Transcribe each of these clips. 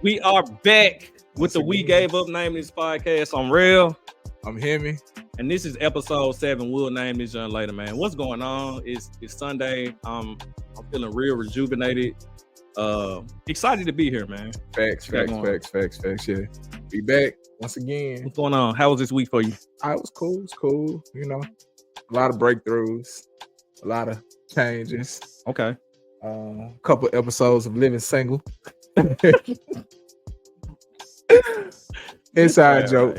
We are back with the We Gave Up name of this podcast. I'm Real. I'm Hemi. And this is episode 7. We'll name this young later, man. What's going on? It's Sunday. I'm feeling real rejuvenated. Excited to be here, man. Facts. Yeah. Be back once again. What's going on? How was this week for you? It was cool. You know, a lot of breakthroughs, a lot of changes. Okay. A couple episodes of living single. Inside joke,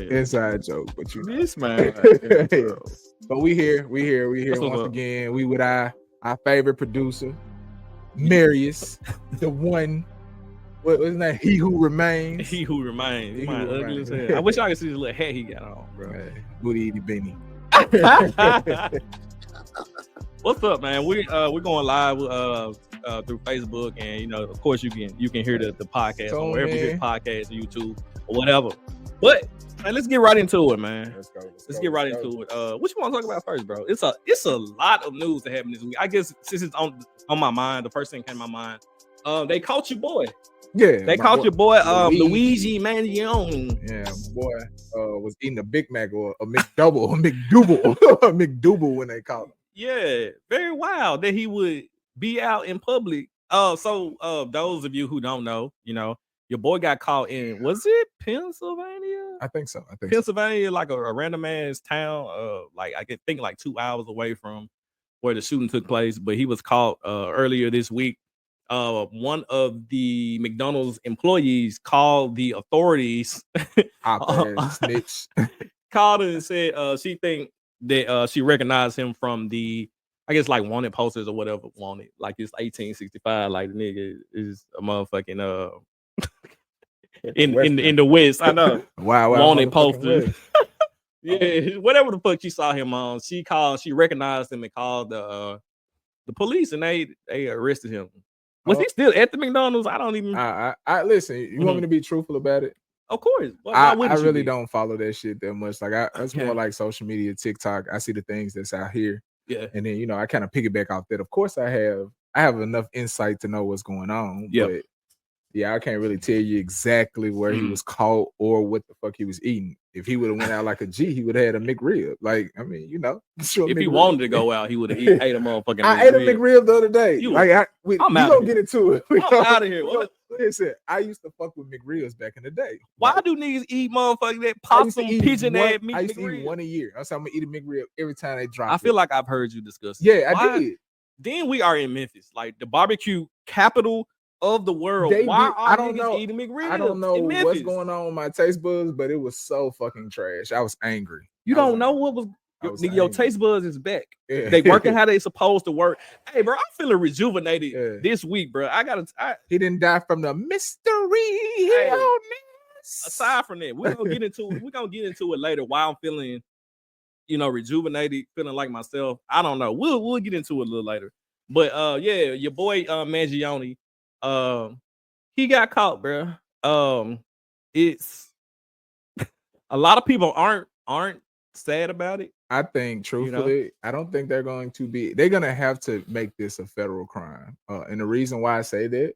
but you know. This man. But we here once again. We with our favorite producer, Marius, the one. What was that? He who remains. He who remains. My ugly as hell. I wish I could see the little hat he got on, bro. Booty itty Benny. What's up, man? We're going live through Facebook, and you know, of course, you can hear the podcast on wherever you hear podcasts, YouTube or whatever. But man, let's get right into it, man. Let's get right into it. What you want to talk about first, bro? It's a lot of news that happened this week. I guess since it's on my mind, the first thing came to my mind. They caught your boy. Yeah, they caught your boy, Luigi M. Yeah, boy, was eating a Big Mac or a McDouble, a McDouble when they caught him. Yeah, very wild that he would be out in public. So those of you who don't know, you know, your boy got caught in, was it Pennsylvania? I think so. Pennsylvania, like a random ass town, like I could think like 2 hours away from where the shooting took place. But he was caught earlier this week. One of the McDonald's employees called the authorities. Snitch. Called her and said she think that she recognized him from the, I guess, like wanted posters or whatever. Wanted, like it's 1865. Like the nigga is a motherfucking in the West. I know. Wow. Wanted posters. Yeah, whatever the fuck she saw him on, she recognized him and called the police, and they arrested him. Was he still at the McDonald's? I don't even. I listen. You want me to be truthful about it? Of course. I really don't follow that shit that much. Like that's more like social media, TikTok. I see the things that's out here. Yeah. And then, you know, I kind of piggyback off that. Of course, I have enough insight to know what's going on. Yep. But yeah, I can't really tell you exactly where he was caught or what the fuck he was eating. If he would have went out like a G, he would have had a McRib. Like, I mean, you know. If he wanted to go out, he would have ate a motherfucking I ate a McRib the other day. I'm gonna get into it. I'm out of here. Listen, I used to fuck with McRibs back in the day. Why do niggas eat motherfucking that possum pigeon ass meat? I used to eat one a year. I was I'm gonna eat a McRib every time they drop. I feel like I've heard you discuss. Yeah, I did. Then we are in Memphis, like the barbecue capital of the world. Why are niggas eating McRibs? I don't know what's going on with my taste buds, but it was so fucking trash. I was angry. You don't know what was. Your taste buds is back. Yeah. They working how they supposed to work. Hey, bro, I'm feeling rejuvenated this week, bro. He didn't die from the mystery. Aside from that, we're gonna get into it later. Why I'm feeling, you know, rejuvenated, feeling like myself. I don't know. We'll get into it a little later. But yeah, your boy Mangione, he got caught, bro. It's a lot of people aren't sad about it. I think, truthfully, you know? I don't think they're going to have to make this a federal crime. And the reason why I say that,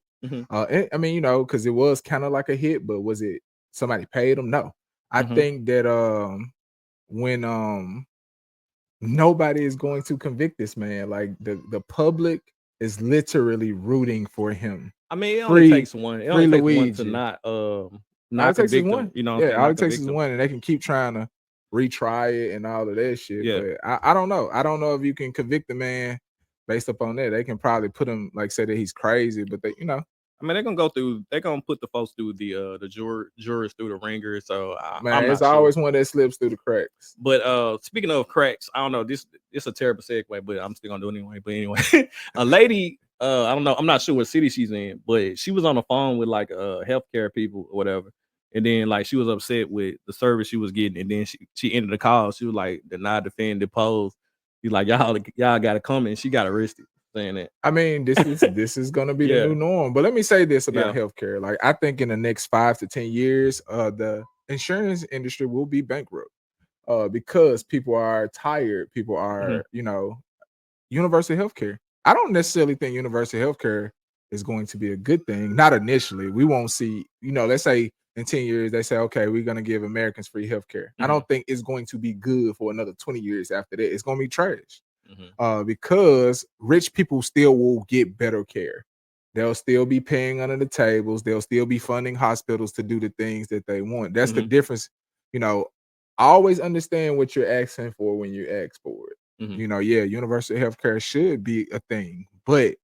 I mean, you know, because it was kind of like a hit, but was it somebody paid him? No. I think that when nobody is going to convict this man, like the public is literally rooting for him. I mean, it only takes one. It only takes one to not convict him. You know, all it takes is one, and they can keep trying to retry it and all of that shit. Yeah. But I don't know. I don't know if you can convict the man based upon that. They can probably put him, like, say that he's crazy, but they, you know. I mean, they're gonna put the folks through the jurors through the ringer. So man, it's always one that slips through the cracks. But speaking of cracks, I don't know. This is a terrible segue, but I'm still gonna do it anyway. But anyway, a lady, I don't know. I'm not sure what city she's in, but she was on the phone with like healthcare people or whatever. And then, like, she was upset with the service she was getting, and then she ended the call. She was like, deny, defend, depose. He's like, y'all got to come, and she got arrested saying that. I mean, this is gonna be the new norm. But let me say this about healthcare. Like, I think in the next 5 to 10 years, the insurance industry will be bankrupt because people are tired. People are, you know, universal healthcare. I don't necessarily think universal healthcare is going to be a good thing. Not initially. We won't see, let's say in 10 years, they say, okay, we're going to give Americans free healthcare. I don't think it's going to be good for another 20 years after that. It's going to be trash because rich people still will get better care. They'll still be paying under the tables. They'll still be funding hospitals to do the things that they want. That's the difference. I always understand what you're asking for when you ask for it. Universal healthcare should be a thing, but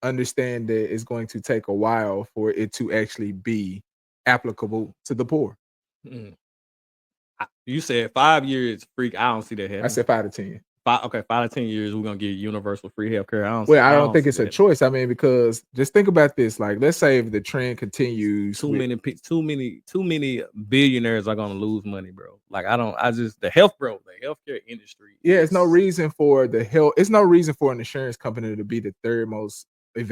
understand that it's going to take a while for it to actually be applicable to the poor. You said 5 years free. I don't see that happening. I said 5 to 10. 5 to 10 years, we're gonna get universal free healthcare. I don't think it's a choice. I mean, because just think about this. Like, let's say if the trend continues, too many billionaires are gonna lose money, bro. Like, the healthcare industry. It's no reason for it's no reason for an insurance company to be the third most as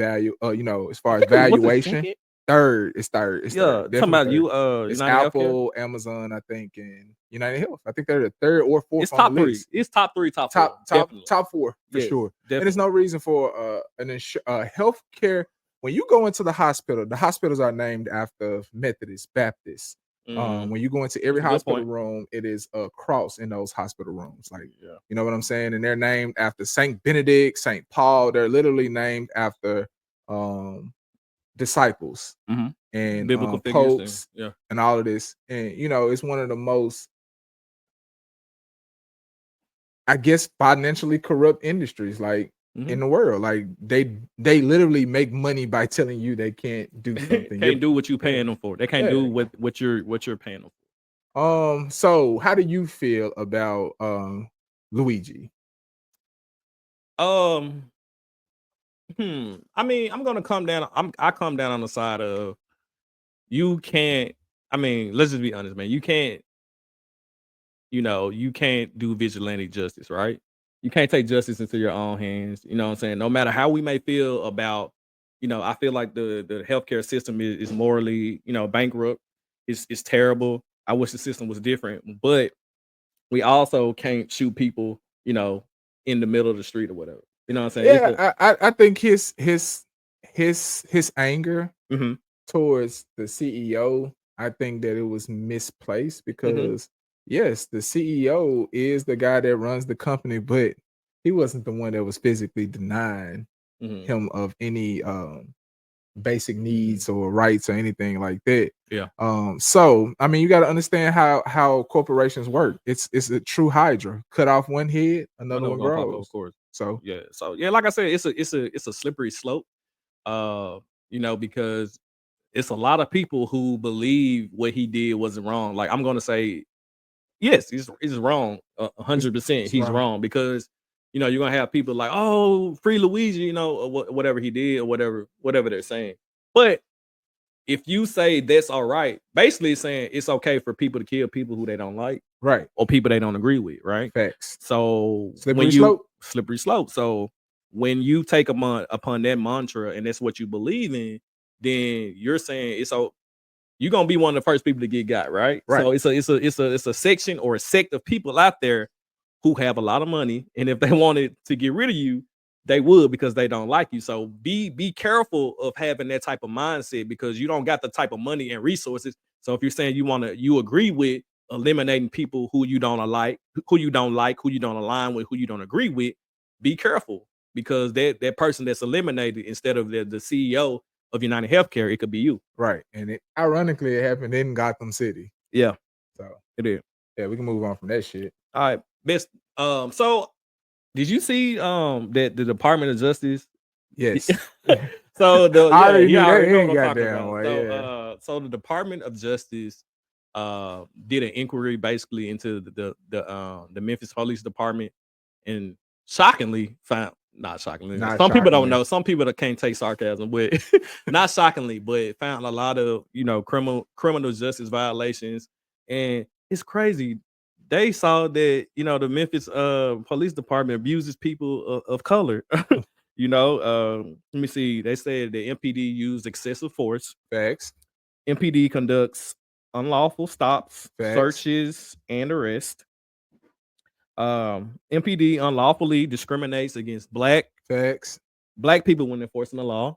far as valuation. Third. It's third. Talking about third. You, it's United Apple, Healthcare? Amazon, I think, and United Health. I think they're the third or fourth. It's top three. It's top three, top four. Top four for sure. Definitely. And there's no reason for healthcare. When you go into the hospitals are named after Methodist, Baptist. When you go into every hospital room, it is a cross in those hospital rooms. Like, you know what I'm saying? And they're named after Saint Benedict, Saint Paul. They're literally named after disciples and biblical popes figures and all of this. And it's one of the most, I guess, financially corrupt industries in the world. Like, they literally make money by telling you they can't do something. Can't do what you're paying them for. They can't do what you're paying them for. So how do you feel about Luigi? I mean, I'm gonna come down. I come down on the side of you can't. I mean, let's just be honest, man. You can't. You can't do vigilante justice, right? You can't take justice into your own hands. You know what I'm saying? No matter how we may feel about, I feel like the healthcare system is morally, bankrupt. It's terrible. I wish the system was different, but we also can't shoot people, in the middle of the street or whatever. You know what I'm saying? Yeah, I think his anger towards the CEO, I think that it was misplaced because yes, the CEO is the guy that runs the company, but he wasn't the one that was physically denying him of any basic needs or rights or anything like that. Yeah. So I mean, you got to understand how corporations work. It's a true hydra. Cut off one head, another one grows. Of course. So like I said, it's a slippery slope. Because it's a lot of people who believe what he did wasn't wrong. Like, I'm gonna say, yes, he's wrong. 100%. He's wrong because you're gonna have people like, oh, free Luigi, or whatever he did or whatever they're saying. But if you say that's all right, basically saying it's okay for people to kill people who they don't like, right, or people they don't agree with, right? Facts. So slippery slope. So when you take upon that mantra and that's what you believe in, then you're saying you're gonna be one of the first people to get got, right? So it's a section or a sect of people out there who have a lot of money, and if they wanted to get rid of you, they would because they don't like you. So be careful of having that type of mindset because you don't got the type of money and resources. So if you're saying you agree with eliminating people who you don't like, who you don't align with, who you don't agree with, be careful because that person that's eliminated instead of the CEO of United Healthcare, it could be you. Right. And ironically, it happened in Gotham City. Yeah. So it is. Yeah, we can move on from that shit. All right. Best. So did you see that the Department of Justice? Yes. So so the Department of Justice did an inquiry basically into the Memphis Police Department, and shockingly found some people don't know. Some people that can't take sarcasm, but not shockingly, but found a lot of criminal justice violations, and it's crazy. They saw that the Memphis Police Department abuses people of color. Let me see. They said the MPD used excessive force. Facts. MPD conducts unlawful stops, Facts. searches, and arrests. MPD unlawfully discriminates against black Facts. Black people when enforcing the law.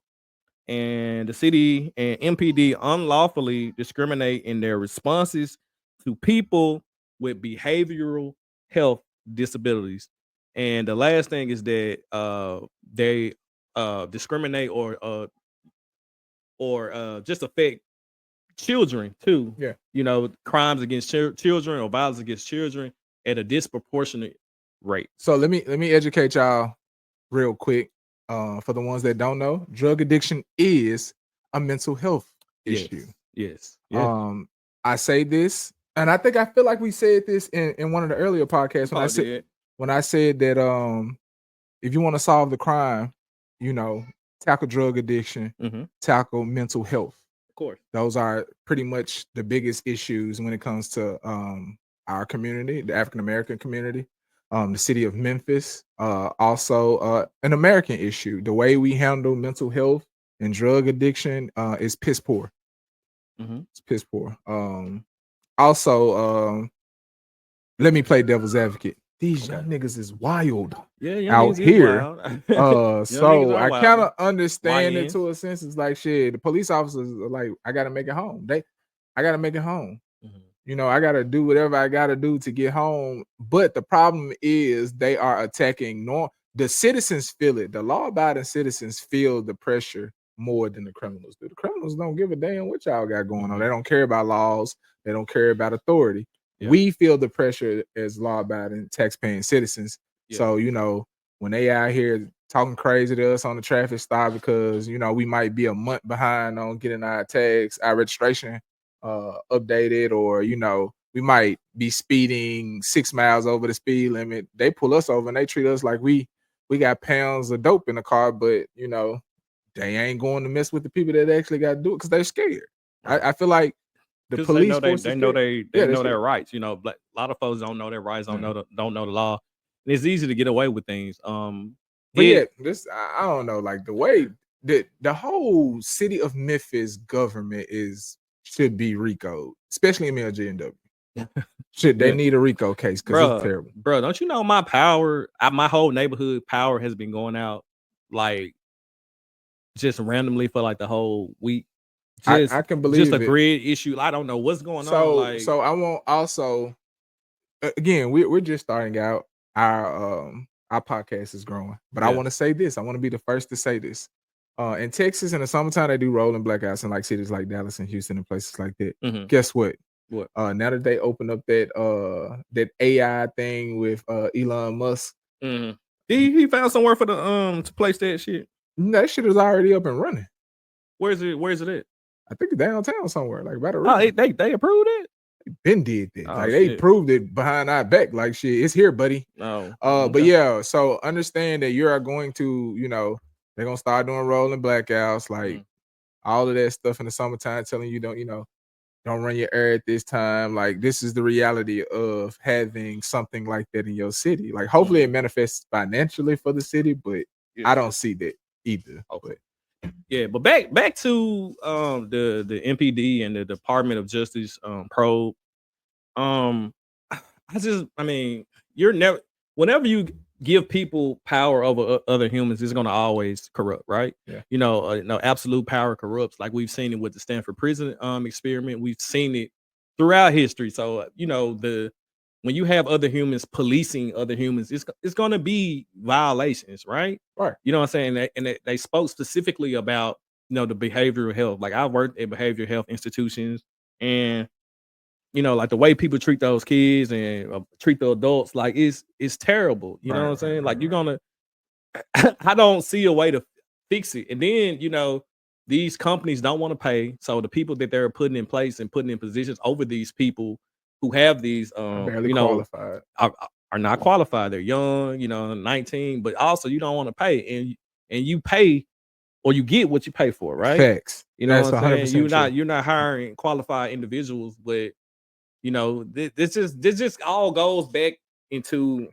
and the city and MPD unlawfully discriminate in their responses to people with behavioral health disabilities. And the last thing is that they discriminate or just affect children too. Yeah. You know, crimes against children or violence against children at a disproportionate rate. So let me educate y'all real quick. For the ones that don't know, drug addiction is a mental health issue. Yes. I say this, and I think I feel like we said this in one of the earlier podcasts when I said that if you want to solve the crime, you know, tackle drug addiction, tackle mental health. Of course. Those are pretty much the biggest issues when it comes to our community, the African American community, the city of Memphis. Also, an American issue. The way we handle mental health and drug addiction is piss poor. It's piss poor. Also, let me play devil's advocate. These young niggas is wild out here. So I kind of understand it to a sense. It's like shit. The police officers are like, I gotta make it home. I gotta make it home. You know, I gotta do whatever I gotta do to get home. But the problem is they are attacking the citizens feel it. The law-abiding citizens feel the pressure more than the criminals do. The criminals don't give a damn what y'all got going on. They don't care about laws. They don't care about authority. Yeah. We feel the pressure as law-abiding, tax-paying citizens. Yeah. So, you know, when they out here talking crazy to us on the traffic stop because, you know, we might be a month behind on getting our tags, our registration updated, or, you know, we might be speeding 6 miles over the speed limit. They pull us over and they treat us like we got pounds of dope in the car, but, you know, they ain't going to mess with the people that actually got to do it because they're scared. I feel like the police they know their rights. You know, a lot of folks don't know their rights, don't know the law, and it's easy to get away with things. But this I don't know, like the way the whole city of Memphis government should be RICO, especially MLG and W. Shit, they need a RICO case because it's terrible. Bro, don't you know my whole neighborhood power has been going out like just randomly for like the whole week. I can believe just a grid issue. I don't know what's going on. So I want also again, we're just starting out. Our podcast is growing, but I want to say this. I want to be the first to say this. In Texas in the summertime, they do rolling blackouts in like cities like Dallas and Houston and places like that. Guess what? What? Now that they open up that AI thing with Elon Musk, he found somewhere for the to place that shit. That shit is already up and running. Where's it at? I think it's downtown somewhere, like by the river. They approved it. Ben did that. Like they proved it behind our back. Like shit, it's here, buddy. But yeah, so understand that you are going to, you know, they're gonna start doing rolling blackouts, like all of that stuff in the summertime, telling you don't run your air at this time. Like this is the reality of having something like that in your city. Like hopefully it manifests financially for the city, but I don't see that either. Okay. Yeah, but back to the MPD and the Department of Justice probe. You're never, whenever you give people power over other humans, it's gonna always corrupt, right? Yeah. You know, absolute power corrupts. Like we've seen it with the Stanford prison experiment. We've seen it throughout history. So you know, when you have other humans policing other humans, it's gonna be violations, right? Right. You know what I'm saying? And they spoke specifically about, you know, the behavioral health. Like I worked at behavioral health institutions, and you know, like the way people treat those kids and treat the adults, like it's terrible. You know what I'm saying? Like you're gonna, I don't see a way to fix it. And then, you know, these companies don't want to pay. So the people that they're putting in place and putting in positions over these people who have these, barely qualified. Are not qualified. They're young, you know, 19, but also you don't want to pay, and you pay or you get what you pay for, right? Facts. You know what I'm saying? You're not hiring qualified individuals, but you know, this just all goes back into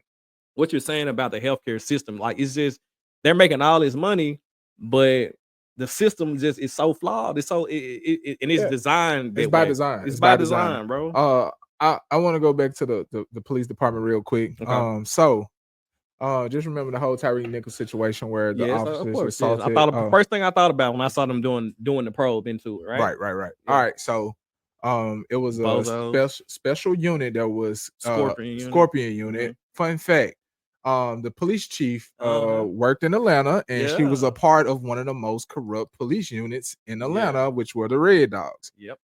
what you're saying about the healthcare system. Like it's just they're making all this money, but the system just is so flawed. It's so it's designed. It's by design. It's by design, bro. I want to go back to the police department real quick. Okay. Just remember the whole Tyree Nichols situation where the Yes, of officers course. Yes. assaulted. I thought the first thing I thought about when I saw them doing the probe into it, right? Right. Yeah. All right. So it was a special unit that was Scorpion unit. Fun fact. The police chief worked in Atlanta, and she was a part of one of the most corrupt police units in Atlanta, which were the Red Dogs. Yep.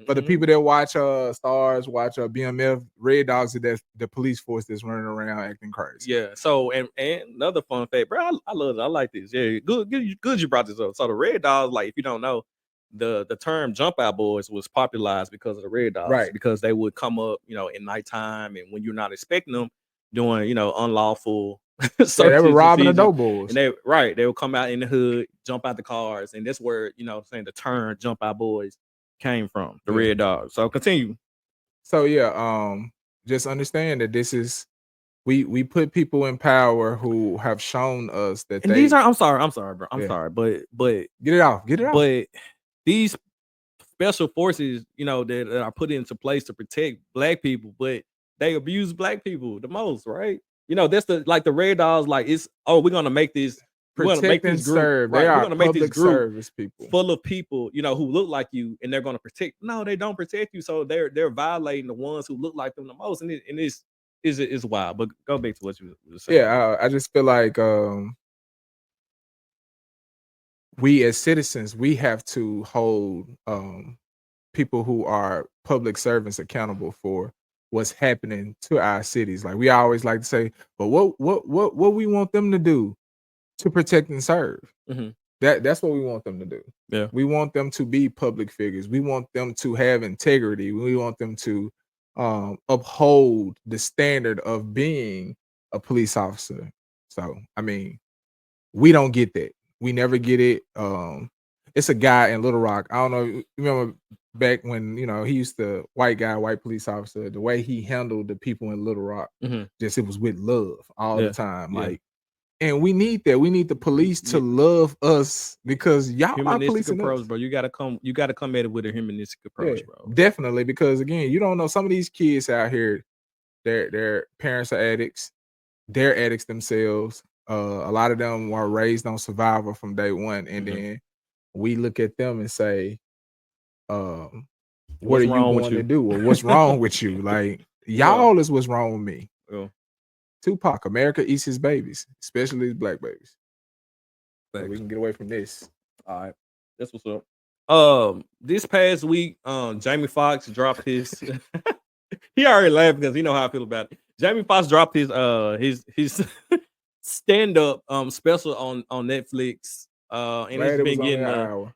For the people that watch Stars, watch BMF, Red Dogs are the police force that's running around acting crazy. Yeah. So and another fun fact, bro, I love it. I like this. Yeah, good you brought this up. So the Red Dogs, like if you don't know, the term jump out boys was popularized because of the Red Dogs, right? Because they would come up, in nighttime and when you're not expecting them doing, unlawful searches. They were robbing the dope boys. And they would come out in the hood, jump out the cars, and that's where saying the term jump out boys came from, the Red Dogs. So continue. So just understand that this is we put people in power who have shown us that these are I'm sorry, bro. I'm sorry, but get it off. But these special forces, that are put into place to protect black people, but they abuse black people the most, right? That's the Red Dogs, like we're gonna make this protect and serve. Right. We're gonna make this group service people full of people, who look like you, and they're gonna protect. No, they don't protect you, so they're violating the ones who look like them the most, and it's wild. But go back to what you were saying. Yeah, I just feel like we as citizens, we have to hold people who are public servants accountable for what's happening to our cities. Like we always like to say, but what we want them to do to protect and serve. Mm-hmm. That's what we want them to do. Yeah, we want them to be public figures. We want them to have integrity. We want them to uphold the standard of being a police officer. So I mean, we don't get that. We never get it. It's a guy in Little Rock. I don't know. You remember back when he used to white police officer. The way he handled the people in Little Rock, just it was with love all the time. Like, and we need that. We need the police to love us because y'all are policing approach, us. Bro. You gotta come at it with a humanistic approach, bro. Definitely, because again, you don't know some of these kids out here. Their parents are addicts. They're addicts themselves. A lot of them were raised on survival from day one, and then we look at them and say, "What are you going to do? Or what's wrong with you? Like y'all is what's wrong with me." Yeah. Tupac, America eats his babies, especially his black babies. So we can get away from this. All right, that's what's up. This past week, Jamie Foxx dropped his. He already laughed because he know how I feel about it. Jamie Foxx dropped his stand-up special on Netflix. And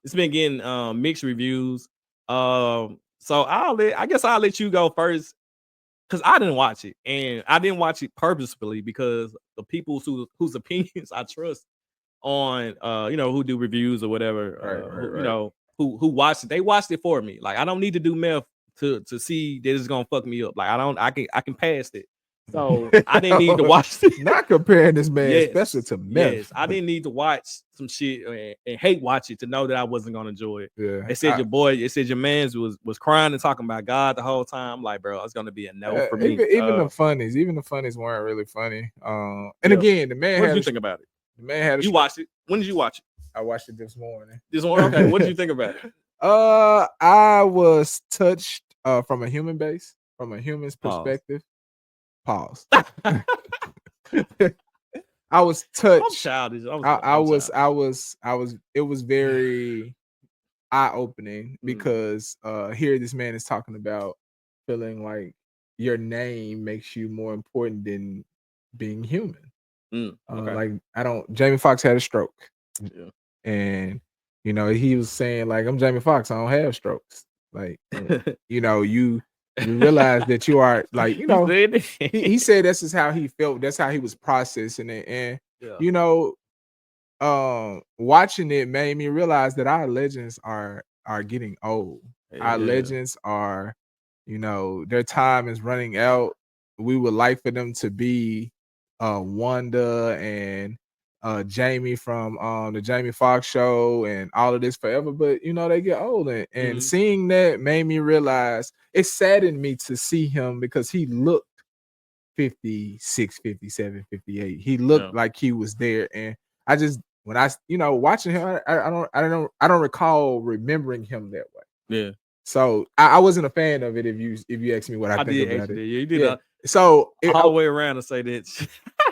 it's been getting mixed reviews. So I guess I'll let you go first. Because I didn't watch it, and I didn't watch it purposefully because the people whose opinions I trust on who do reviews or whatever, who watched it, they watched it for me. Like I don't need to do meth to see that it's gonna fuck me up. Like I can pass it. So I didn't need to watch it. Not comparing this man especially to meth. Yes, I didn't need to watch some shit and hate watch it to know that I wasn't gonna enjoy it. Yeah, it said your man's was crying and talking about God the whole time. Like, bro, it's gonna be a no for me. Even the funnies weren't really funny. And again, the man. What did you think about it? The man had. You watched it? When did you watch it? I watched it this morning. This morning. Okay. What did you think about it? I was touched from a human's perspective. Pause. I was touched. I'm childish. I was. It was very eye-opening because here this man is talking about feeling like your name makes you more important than being human. Okay. Jamie Foxx had a stroke. Yeah. And he was saying like, I'm Jamie Foxx, I don't have strokes. Like you realize that you are like, he said this is how he felt, that's how he was processing it. And watching it made me realize that our legends are getting old. Our legends are, their time is running out. We would like for them to be Wanda and Jamie from the Jamie Foxx show and all of this forever, but they get old, and seeing that made me realize it saddened me to see him because he looked 56, 57, 58. He looked like he was there. And I just when I watching him, I don't recall remembering him that way. Yeah. So I wasn't a fan of it if you ask me what I think about it. Yeah, you did so all the way around to say that.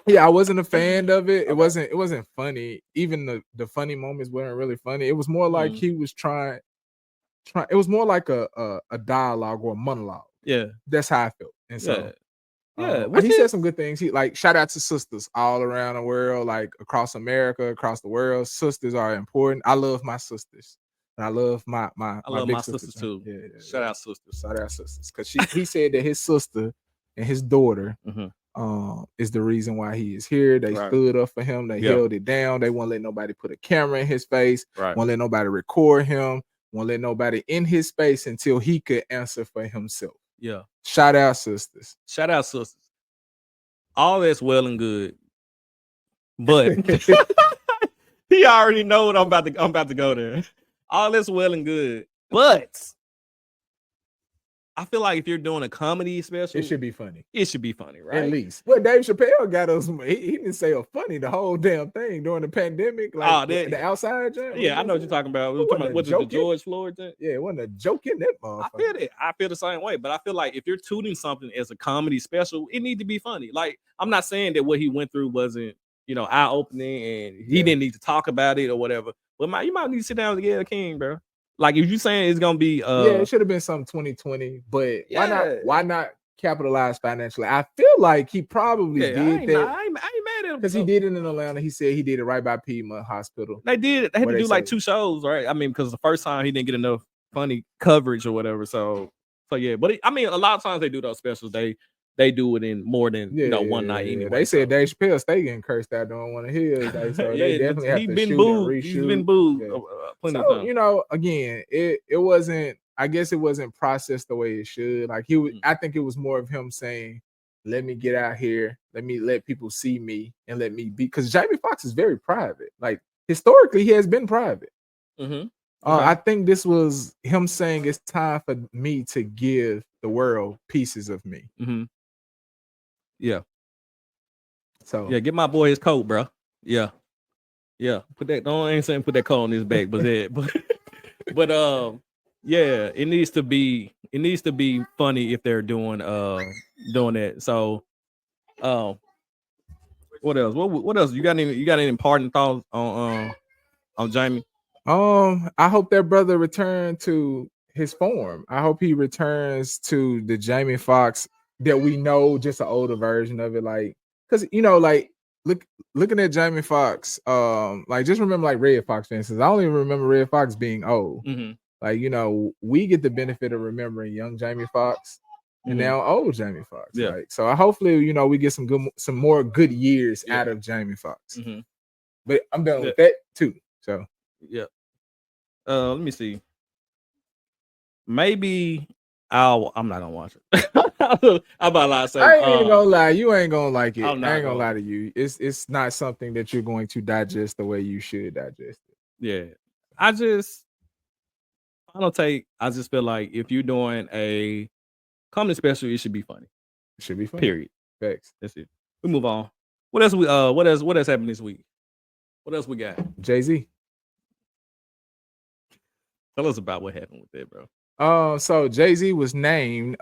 Yeah, I wasn't a fan of it. Okay. It wasn't funny. Even the funny moments weren't really funny. It was more like he was trying. It was more like a dialogue or a monologue. Yeah, that's how I felt. And so, he said some good things. He shout out to sisters all around the world, like across America, across the world. Sisters are important. I love my sisters, and I love my big sisters too. Yeah. Shout out sisters, because he said that his sister and his daughter. Is the reason why he is here. They stood up for him. They held it down. They won't let nobody put a camera in his face. Won't let nobody record him. Won't let nobody in his space until he could answer for himself. Yeah. Shout out sisters. Shout out sisters. All that's well and good, but he already know what I'm about to go there. All that's well and good, but I feel like if you're doing a comedy special, it should be funny. It should be funny, right? At least. Well, Dave Chappelle got us. He didn't say a funny the whole damn thing during the pandemic. Like the outside job. Yeah, I know what you're talking about. We're talking about the George Floyd thing. Yeah, it wasn't a joke in that motherfucker. I feel it. I feel the same way. But I feel like if you're tooting something as a comedy special, it need to be funny. Like I'm not saying that what he went through wasn't, eye opening and he didn't need to talk about it or whatever. But you might need to sit down with the King, bro. Like if you're saying it's gonna be it should have been something 2020, but why not capitalize financially? I feel like he probably did that. I ain't mad at him because he did it in Atlanta. He said he did it right by Piedmont Hospital. They had to do like 2 shows, right? I mean, because the first time he didn't get enough funny coverage or whatever. So yeah. But a lot of times they do those specials. They do it in more than one night anyway. They said Dave Chappelle stay getting cursed out doing one of his. So they definitely have to shoot and reshoot. He's been booed plenty of times. Again, it wasn't. I guess it wasn't processed the way it should. Like I think it was more of him saying, "Let me get out here. Let people see me, and let me be." Because Jamie Foxx is very private. Like historically, he has been private. I think this was him saying it's time for me to give the world pieces of me. Yeah. So get my boy his coat, bro. Yeah. Put that. I ain't saying put that coat on his back, but it needs to be funny if they're doing that. So, what else? What else? You got any important thoughts on Jamie? I hope that brother returned to his form. I hope he returns to the Jamie Foxx that we know, just an older version of it. Like, because looking at Jamie Foxx, just remember like Red Fox, for instance. I only remember Red Fox being old. Like, we get the benefit of remembering young Jamie Foxx and now old Jamie Foxx. Yeah. Right? So hopefully, we get some more good years out of Jamie Foxx. But I'm done with that too. So let me see. Maybe I'm not gonna watch it. I'm about to say. I ain't even gonna lie. You ain't gonna like it. I ain't gonna lie to you. It's not something that you're going to digest the way you should digest it. Yeah. I just feel like if you're doing a comedy special, it should be funny. It should be funny. Period. Facts. That's it. We move on. What else what else happened this week? What else we got? Jay-Z. Tell us about what happened with that, bro. So Jay-Z was named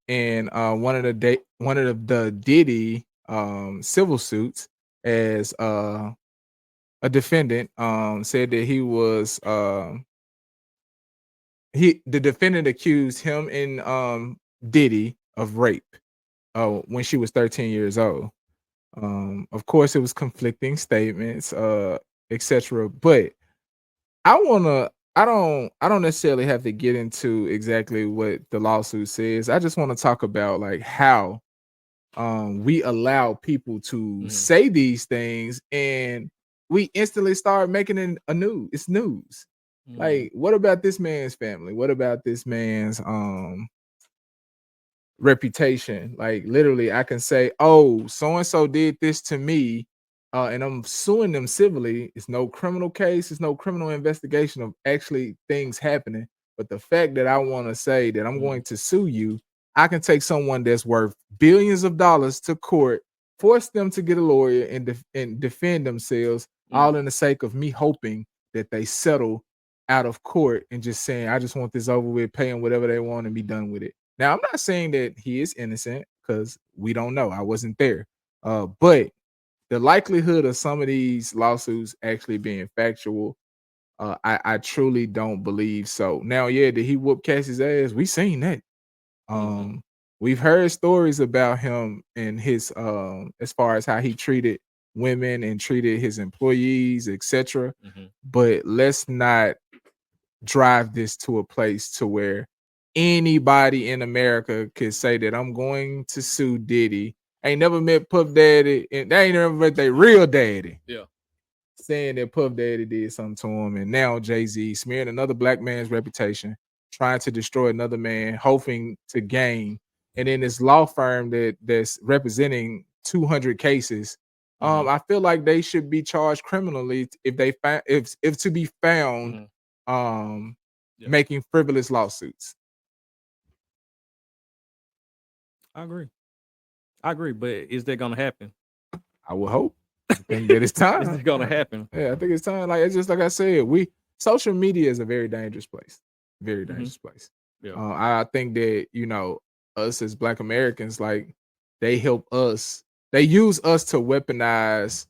in one of the Diddy civil suits as a defendant. Said that he was the defendant accused him and Diddy of rape when she was 13 years old. Of course, it was conflicting statements, etc. But I don't necessarily have to get into exactly what the lawsuit says. I just want to talk about like how we allow people to say these things and we instantly start making it it's news. Like, what about this man's family? What about this man's reputation? Like, literally, I can say, oh, so-and-so did this to me. And I'm suing them civilly. It's no criminal case. It's no criminal investigation of actually things happening. But the fact that I want to say that I'm going to sue you, I can take someone that's worth billions of dollars to court, force them to get a lawyer and defend themselves, all in the sake of me hoping that they settle out of court and just saying, I just want this over with, paying whatever they want and be done with it. Now, I'm not saying that he is innocent because we don't know. I wasn't there. But the likelihood of some of these lawsuits actually being factual, I truly don't believe so. Now, yeah, did he whoop Cassie's ass? We seen that. We've heard stories about him and his as far as how he treated women and treated his employees, etc. But let's not drive this to a place to where anybody in America could say that I'm going to sue Diddy. Ain't never met Puff Daddy, and they ain't never met their real daddy. Yeah. Saying that Puff Daddy did something to him, and now Jay-Z smearing another black man's reputation, trying to destroy another man, hoping to gain. And then this law firm that's representing 200 cases, I feel like they should be charged criminally if they if to be found making frivolous lawsuits. I agree, but is that gonna happen? I would hope. I think that it's time. Is it gonna happen? Yeah, I think it's time. Like, it's just like I said, social media is a very dangerous place. Very dangerous place. Yeah. I think that, you know, us as Black Americans, like, they help us. They use us to weaponize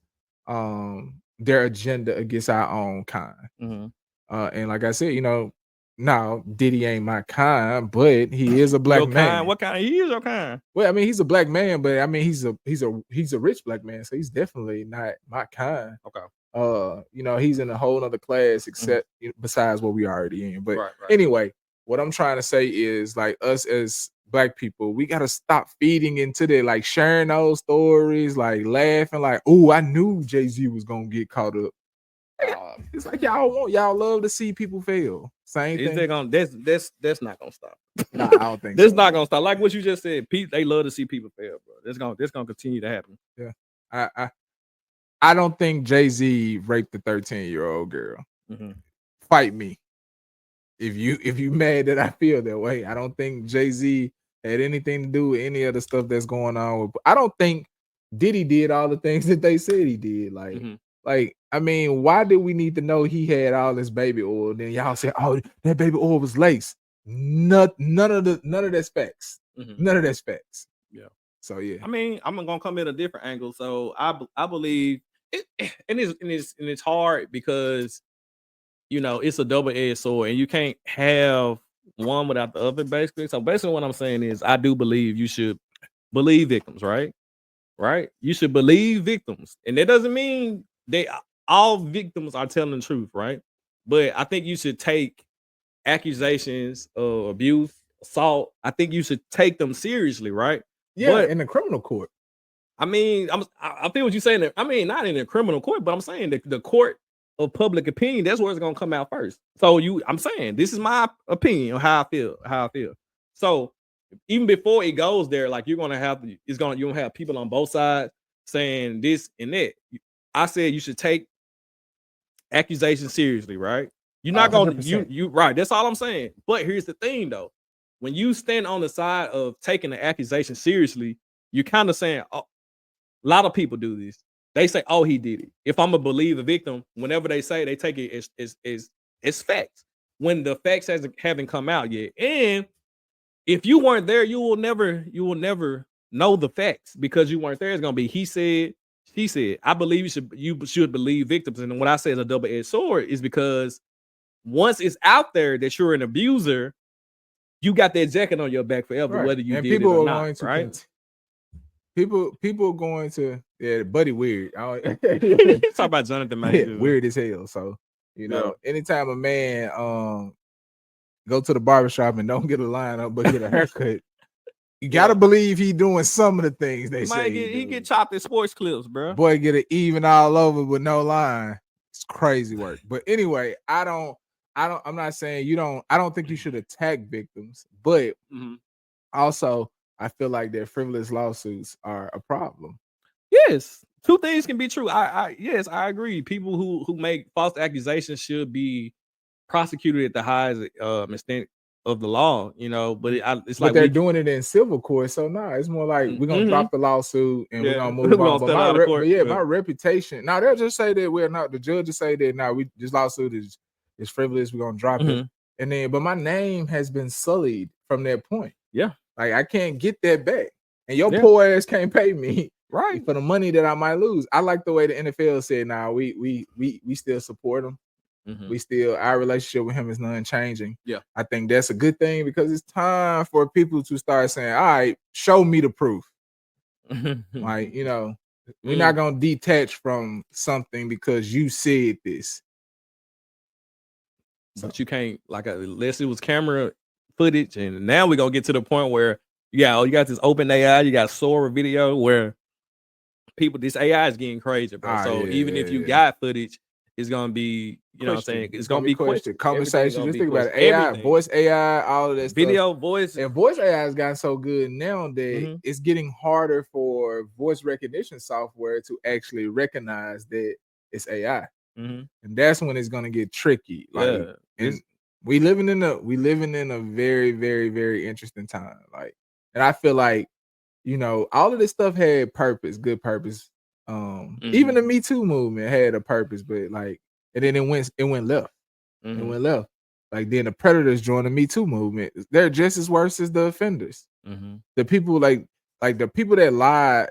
their agenda against our own kind. And like I said, you know, now Diddy ain't my kind, but he is a black man. What kind? He is your kind. Well, I mean, he's a black man, but I mean, he's a rich black man, so he's definitely not my kind. Okay. You know, he's in a whole other class, except besides what we already in. But anyway, what I'm trying to say is, like, us as Black people, we gotta stop feeding into that, like, sharing those stories, like laughing, like, oh, I knew Jay-Z was gonna get caught up. It's like y'all love to see people fail. Same thing. Is they gonna that's not gonna stop. Nah, I don't think that's so. not gonna stop. Like what you just said, Pete, they love to see people fail, bro. That's gonna continue to happen. Yeah. I don't think Jay-Z raped the 13-year-old girl. Fight me. If you mad that I feel that way, I don't think Jay-Z had anything to do with any of the stuff that's going on. I don't think Diddy did all the things that they said he did. Like, I mean, why did we need to know he had all this baby oil? Then y'all say, oh, that baby oil was lace. None of that's facts. None of that's facts. Yeah. So yeah. I mean, I'm gonna come at a different angle. So I believe it, and it's hard because, you know, it's a double-edged sword, and you can't have one without the other, basically. So basically what I'm saying is, I do believe you should believe victims, right? You should believe victims. And that doesn't mean all victims are telling the truth, right? But I think you should take accusations of abuse, assault. I think you should take them seriously, right? Yeah, but in the criminal court. I mean, I feel what you're saying. I mean, not in the criminal court, but I'm saying the court of public opinion, that's where it's gonna come out first. So I'm saying this is my opinion on how I feel. So even before it goes there, like, you're gonna have people on both sides saying this and that. I said you should take accusations seriously, right? You're not gonna you right. That's all I'm saying. But here's the thing, though: when you stand on the side of taking the accusation seriously, you're kind of saying, oh, a lot of people do this. They say, "Oh, he did it." If I'm gonna believe the victim, whenever they say, they take it as facts when the facts haven't come out yet. And if you weren't there, you will never know the facts, because you weren't there. It's gonna be he said, she said. I believe you should believe victims. And what I say is a double-edged sword is because once it's out there that you're an abuser, you got that jacket on your back forever, whether you did it or not. Right? People going to Buddy weird. Talk about Jonathan Majors. Weird as hell. So, you know, anytime a man go to the barbershop and don't get a line up but get a haircut, you gotta believe he doing some of the things they say. He get chopped in sports clips, bro. Boy, get it even all over with no line. It's crazy work. But anyway, I'm not saying I don't think you should attack victims, but also I feel like their frivolous lawsuits are a problem. Yes, two things can be true. Yes, I agree. People who make false accusations should be prosecuted at the highest extent of the law, you know. But it's but like they're doing it in civil court, so it's more like we're gonna drop the lawsuit and we're gonna move on. But my reputation. Now they'll just say that we're not. The judge will say that this lawsuit is frivolous. We're gonna drop it, and then but my name has been sullied from that point. Yeah, like I can't get that back, and your poor ass can't pay me right for the money that I might lose. I like the way the NFL said, "Nah, we still support them." We still, our relationship with him is non-changing. Yeah, I think that's a good thing because it's time for people to start saying, "All right, show me the proof." Like, you know, we're not gonna detach from something because you said this. But you can't, like, unless it was camera footage, and now we're gonna get to the point where you got this open AI, you got Sora video where this AI is getting crazy, bro. So even if you got footage, it's gonna be, you know what I'm saying? It's gonna be questioned. Conversation. Just think about it. AI, voice AI, all of that video, stuff. voice. And voice AI has gotten so good now that it's getting harder for voice recognition software to actually recognize that it's AI. And that's when it's gonna get tricky. Like, and we living in a very, very, very interesting time. Like, and I feel like, you know, all of this stuff had purpose, good purpose. Even the Me Too movement had a purpose, but like, and then it went left. It went left. Like, then the predators joined the Me Too movement. They're just as worse as the offenders. The people like the people that lied,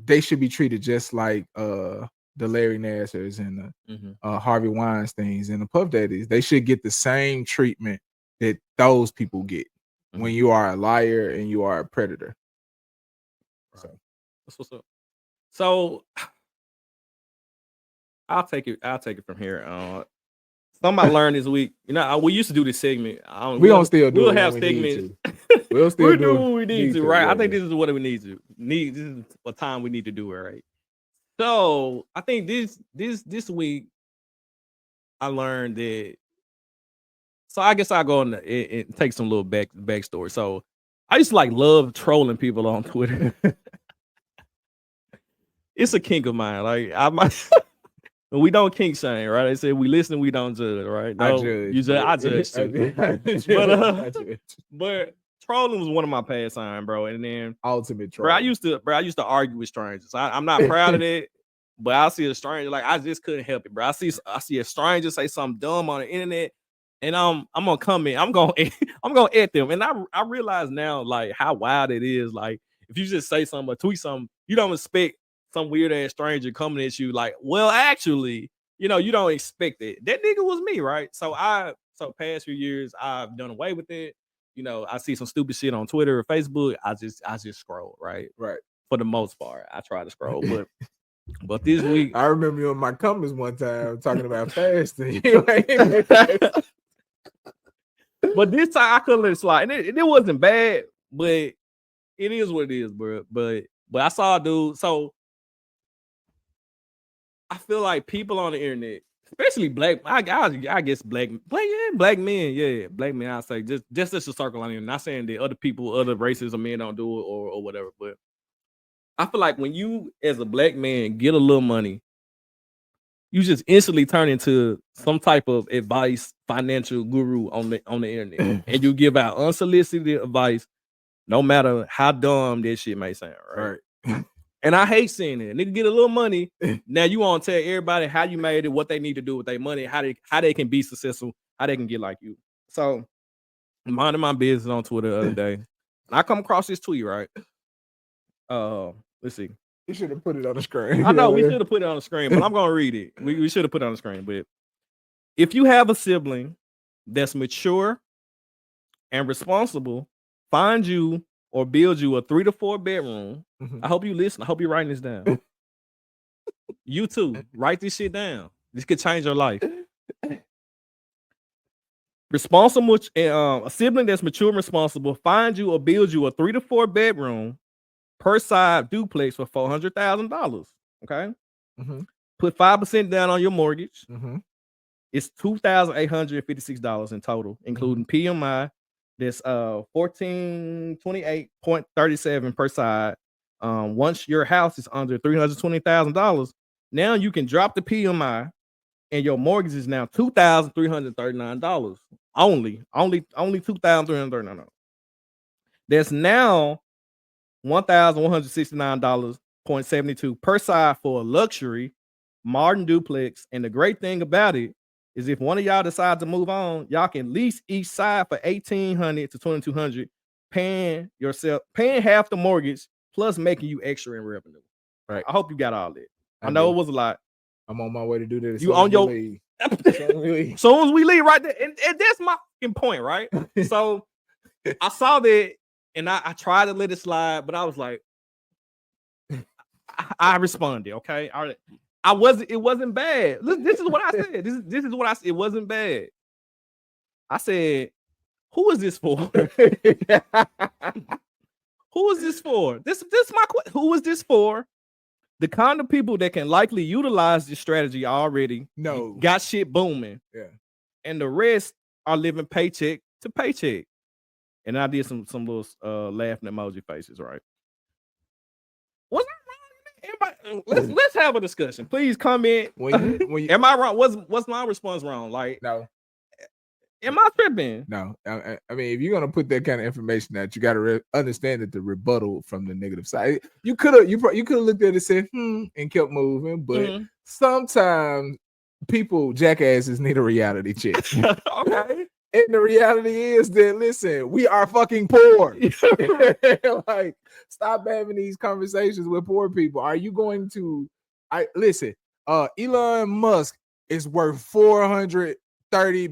they should be treated just like the Larry Nassers and the Harvey Weinsteins and the Puff Daddies. They should get the same treatment that those people get when you are a liar and you are a predator. So that's what's up. So I'll take it from here. Something I learned this week. You know, we used to do this segment. We'll have segments. We'll still do what we need to, right? Yeah, I think this is what we need to. This is what time we need to do it, right? So I think this week I learned that. So I guess I'll go and take some little backstory. So I used to love trolling people on Twitter. It's a kink of mine. Like, I might. We don't kink shame, right? They say we listen, we don't judge, right? No, I judge too. But trolling was one of my pastime, bro. And then ultimate troll. Bro, I used to argue with strangers. I'm not proud of that, but I see a stranger, like, I just couldn't help it, bro. I see a stranger say something dumb on the internet, and I'm gonna comment. I'm gonna at them. And I realize now, like, how wild it is. Like, if you just say something or tweet something, you don't expect some weird ass stranger coming at you like, well, actually, you know, you don't expect it. That nigga was me, right? So past few years, I've done away with it. You know, I see some stupid shit on Twitter or Facebook, I just scroll, right? Right. For the most part, I try to scroll, but this week, I remember you in my comments one time talking about fasting. But this time I couldn't let it slide, and it wasn't bad, but it is what it is, bro. But I saw a dude, so I feel like people on the internet, especially black, I guess black men, black men. I say just a circle on here. Not saying that other people, other races of men don't do it or whatever, but I feel like when you, as a black man, get a little money, you just instantly turn into some type of advice, financial guru on the internet, and you give out unsolicited advice, no matter how dumb that shit may sound, right? And I hate seeing it. Nigga get a little money. Now you want to tell everybody how you made it, what they need to do with their money, how they can be successful, how they can get like you. So, minding my business on Twitter the other day, and I come across this tweet, right? Let's see. You should have put it on the screen. I know we should have put it on the screen, but I'm gonna read it. We should have put it on the screen. But if you have a sibling that's mature and responsible, find you or build you a 3 to 4 bedroom. I hope you listen. I hope you're writing this down. You too. Write this shit down. This could change your life. Responsible, a sibling that's mature and responsible, find you or build you a 3 to 4 bedroom per side duplex for $400,000. Okay. Put 5% down on your mortgage. It's $2,856 in total, including PMI. That's 1428.37 per side. Once your house is under $320,000, now you can drop the PMI, and your mortgage is now $2,339. Only $2,339. That's now $1,169.72 per side for a luxury modern duplex. And the great thing about it is if one of y'all decides to move on, y'all can lease each side for $1,800 to $2,200, paying half the mortgage plus making you extra in revenue. Right. I hope you got all that. I know it was a lot. I'm on my way to do that. You on your soon as we leave right there. And that's my fucking point, right? So I saw that and I tried to let it slide, but I was like, I responded, okay? It wasn't bad. This is what I said. This is what I said. It wasn't bad. I said, who is this for? Who is this for? This my question. Who is this for? The kind of people that can likely utilize this strategy already. No. Got shit booming. Yeah. And the rest are living paycheck to paycheck. And I did some little laughing emoji faces, right? Was I wrong? Let's have a discussion. Please comment. When you, am I wrong? Was my response wrong? Like, no. Am I tripping? No. I mean, if you're gonna put that kind of information out, you gotta understand that the rebuttal from the negative side. You could have looked at it and said, and kept moving. But sometimes people jackasses need a reality check. Okay. And the reality is that, listen, we are fucking poor. Like, stop having these conversations with poor people. Are you going to? Listen. Elon Musk is worth $430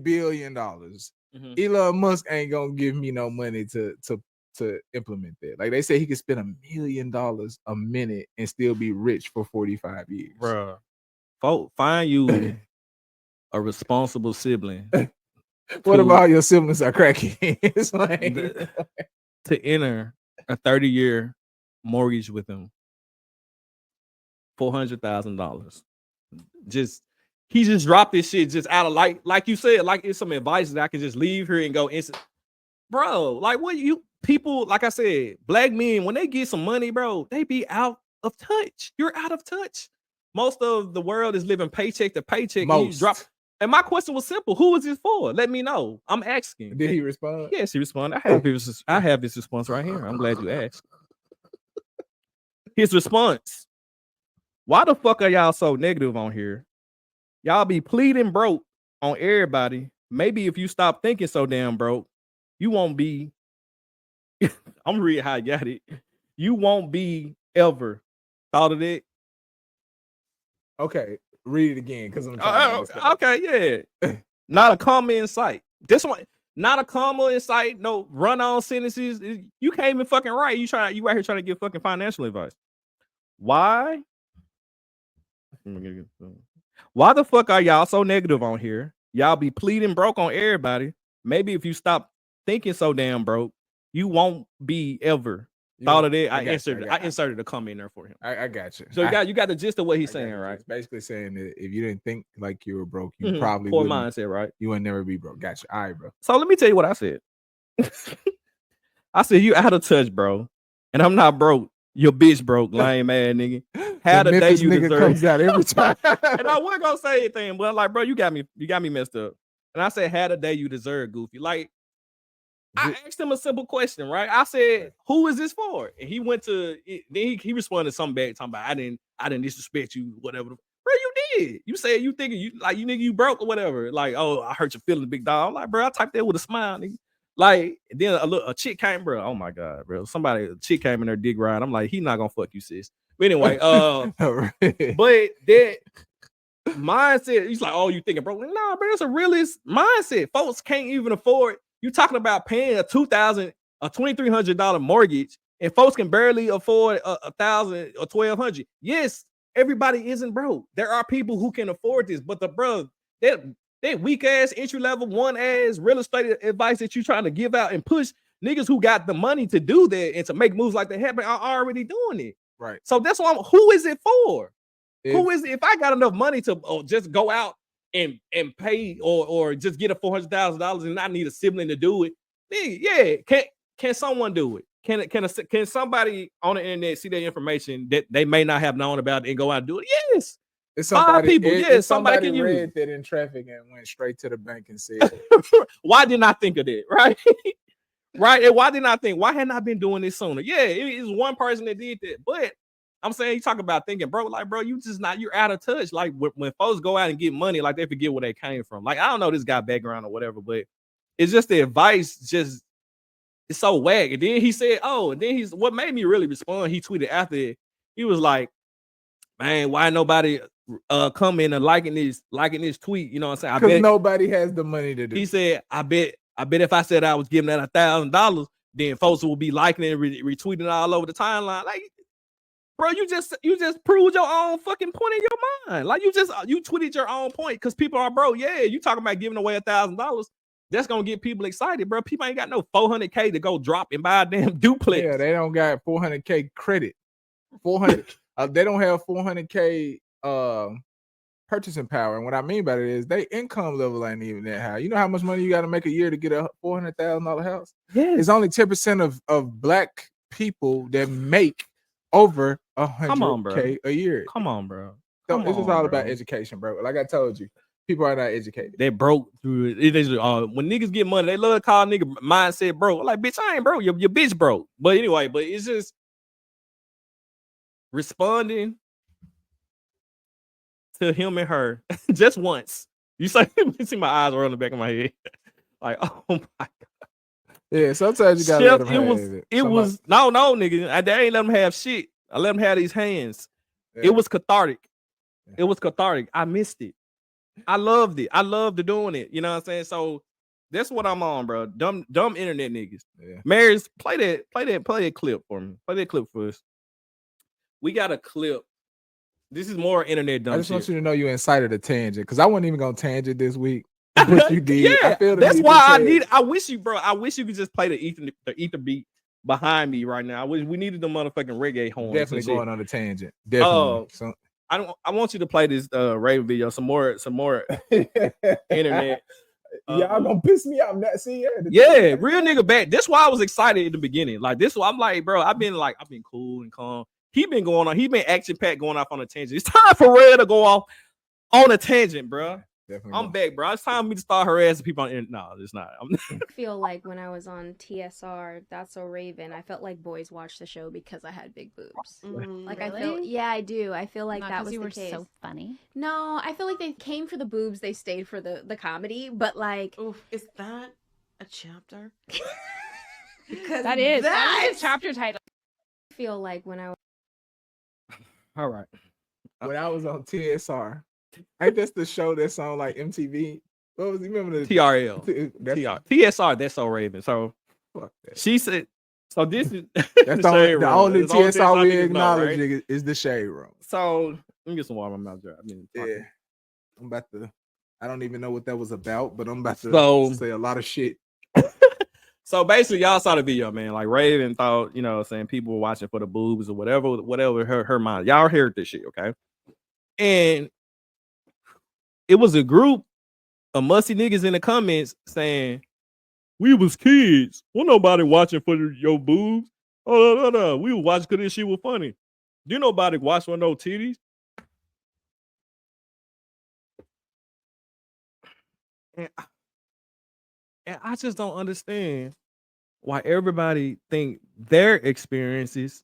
billion. Elon Musk ain't gonna give me no money to implement that. Like they say, he could spend $1 million a minute and still be rich for 45 years. Bro, find you a responsible sibling. What about your siblings are cracking? It's like to enter a 30-year mortgage with them, $400,000. He just dropped this shit just out of like you said, like it's some advice that I can just leave here and go instant. Bro, like what you people, like I said, black men, when they get some money, bro, they be out of touch. You're out of touch. Most of the world is living paycheck to paycheck. And my question was simple. Who is this for? Let me know. I'm asking. Did he respond? Yes, he responded. I have his response right here. I'm glad you asked. His response. Why the fuck are y'all so negative on here? Y'all be pleading broke on everybody. Maybe if you stop thinking so damn broke, you won't be. I'm reading how I got it. You won't be ever. Thought of it? Okay. Read it again because I'm trying to okay, yeah. Not a comma in sight. This one, not a comma in sight. No run-on sentences. You can't even fucking write. You out here trying to give fucking financial advice. Why? Why the fuck are y'all so negative on here? Y'all be pleading broke on everybody. Maybe if you stop thinking so damn broke, you won't be ever. Thought of it. I inserted a comment in there for him. I got you. So you got the gist of what he's saying, right? It's basically saying that if you didn't think like you were broke, you probably poor mindset, right? You would never be broke. Gotcha. All right, bro. So let me tell you what I said. I said you out of touch, bro, and I'm not broke. Your bitch broke, lame ass nigga. Had a day you deserve. Comes out every time. And I wasn't gonna say anything, but I'm like, bro, you got me messed up. And I said, had a day you deserve, goofy. Like. I asked him a simple question, right? I said, "Who is this for?" And he went to. Then he responded something back, talking about, "I didn't disrespect you, whatever." Bro, you did. You said you thinking you broke or whatever. Like, oh, I hurt your feelings, big dog. I'm like, bro, I typed that with a smile, nigga. Like, then a chick came, bro. Oh my god, bro. A chick came in there, dig ride. I'm like, he not gonna fuck you, sis. But anyway, but that mindset, he's like, oh, you thinking, bro? Like, nah, bro, it's a realist mindset. Folks can't even afford. You talking about paying a $2,300 mortgage, and folks can barely afford $1,000 or $1,200. Yes, everybody isn't broke. There are people who can afford this, but that weak ass entry level one ass real estate advice that you trying to give out and push niggas who got the money to do that and to make moves like that happen are already doing it. Right. So that's why who is it for? Who is it? If I got enough money to just go out and pay or just get a $400,000 and not need a sibling to do it, then yeah, can someone do it? Can somebody on the internet see that information that they may not have known about and go out and do it? Yes. It's 5 people. Yeah, somebody can read use that in traffic and went straight to the bank and said, why didn't I think of that? Right. Right. And why didn't I think? Why hadn't I been doing this sooner? Yeah, it's one person that did that. But I'm saying, you talk about thinking, bro, like, bro, you just not, you're out of touch. Like when folks go out and get money, like they forget where they came from. Like, I don't know this guy background or whatever, but it's just the advice just, it's so whack. And then he said, oh, and then what made me really respond, he tweeted after it, he was like, man, why nobody come in and liking this tweet? You know what I'm saying? I bet nobody has the money to do. He said, I bet if I said I was giving that $1,000, then folks will be liking it and retweeting it all over the timeline. Like, bro, you just proved your own fucking point in your mind. Like, you tweeted your own point because people are, bro, yeah, you talking about giving away $1,000. That's gonna get people excited, bro. People ain't got no 400K to go drop and buy a damn duplex. Yeah, they don't got 400K credit. 400. They don't have 400K purchasing power. And what I mean by that is their income level ain't even that high. You know how much money you got to make a year to get a $400,000 house? Yes. It's only 10% of black people that make over 100K a year. Come on, bro. So it's just all about education, bro. Like I told you, people are not educated. They broke through it. When niggas get money, they love to call nigga mindset broke. Like, bitch, I ain't broke. Your bitch broke. But anyway, it's just responding to him and her just once. You see my eyes are on the back of my head. Like, oh my God. Yeah, sometimes you gotta let them have it. It was no, nigga. I ain't let them have shit. I let them have these hands. Yeah. It was cathartic. Yeah. It was cathartic. I missed it. I loved it. I loved doing it. You know what I'm saying? So that's what I'm on, bro. Dumb internet niggas. Yeah. Maris, play that clip for me. Play that clip for us. We got a clip. This is more internet dumb. I just want you to know you incited a tangent because I wasn't even gonna tangent this week. But you did. Yeah, that's why I wish you, bro. I wish you could just play the ether beat behind me right now. We needed the motherfucking reggae horns. Definitely going on a tangent. Definitely. I want you to play this Raven video. Some more internet. Y'all gonna piss me off. Yeah, real nigga back. That's why I was excited in the beginning. Like this, I'm like, bro, I've been cool and calm. He been action packed going off on a tangent. It's time for Red to go off on a tangent, bro. Definitely I'm back, bro. It's time for me to start harassing people on internet. No, it's not. I feel like when I was on TSR, That's So Raven, I felt like boys watched the show because I had big boobs. Like really? I do. I feel like that was the case. So funny. No, I feel like they came for the boobs, they stayed for the comedy, but like, oof, is that a chapter? Because that is a chapter title. I feel like when I was all right. When I was on TSR. Ain't that's the show that's on like MTV? What was you remember the TRL? TSR, That's So Raven. So she said, so this is that's the only TSR we acknowledge, right? Is the shade room. So let me get some water in my mouth dry. I'm about to. I don't even know what that was about, but I'm about to say a lot of shit. So basically, y'all saw the video, man. Like Raven thought, you know, saying people were watching for the boobs or whatever her mind. Y'all heard this shit, okay? And it was a group of musty niggas in the comments saying, we was kids. Wasn't nobody watching for your boobs. Oh, no. We were watching because this shit was funny. Didn't nobody watch for no titties. And I just don't understand why everybody think their experiences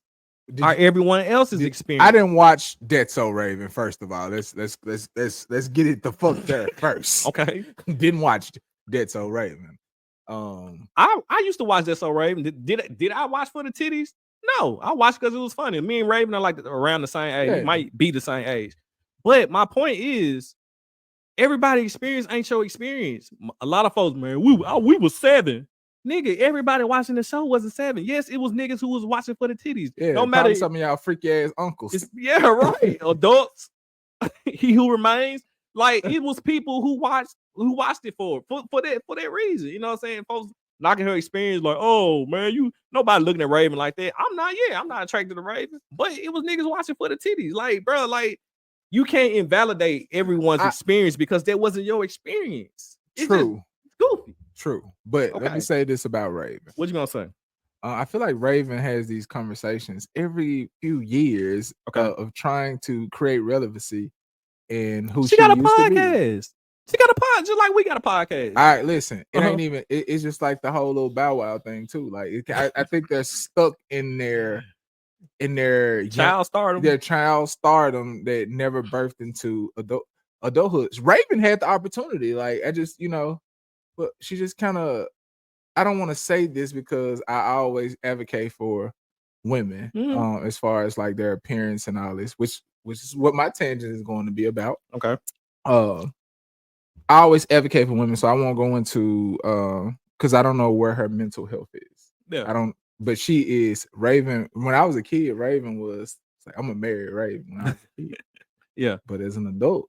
are everyone else's experience. I didn't watch That's So Raven. First of all, let's get it the fuck there first. Okay, didn't watch That's So Raven. I used to watch That's So Raven. Did I watch for the titties? No, I watched because it was funny. Me and Raven are like around the same age. Yeah. Might be the same age, but my point is, everybody's experience ain't your experience. A lot of folks, man, we was 7. Nigga, everybody watching the show wasn't 7. Yes, it was niggas who was watching for the titties. Yeah, no matter some of y'all freaky ass uncles. Yeah, right. Adults. He who remains. Like it was people who watched it for that reason. You know what I'm saying? Folks knocking her experience like, oh man, nobody looking at Raven like that. I'm not attracted to Raven, but it was niggas watching for the titties. Like, bro, like you can't invalidate everyone's experience because that wasn't your experience. It's true. Goofy. True. But let me say this about Raven. What you gonna say? I feel like Raven has these conversations every few years of trying to create relevancy and who she got a used to be. podcast. She got a podcast, just like we got a podcast. All right, listen, it ain't even. It's just like the whole little Bow Wow thing too. Like, I think they're stuck in their child stardom. Their child stardom that never birthed into adulthood. Raven had the opportunity. Like, I just, but she just kind of. I don't want to say this because I always advocate for women, as far as like their appearance and all this, which is what my tangent is going to be about. Okay. I always advocate for women, so I won't go into because I don't know where her mental health is. Yeah. I don't, but she is Raven. When I was a kid, Raven was like, I'm gonna marry Raven when I was a kid. Yeah. But as an adult,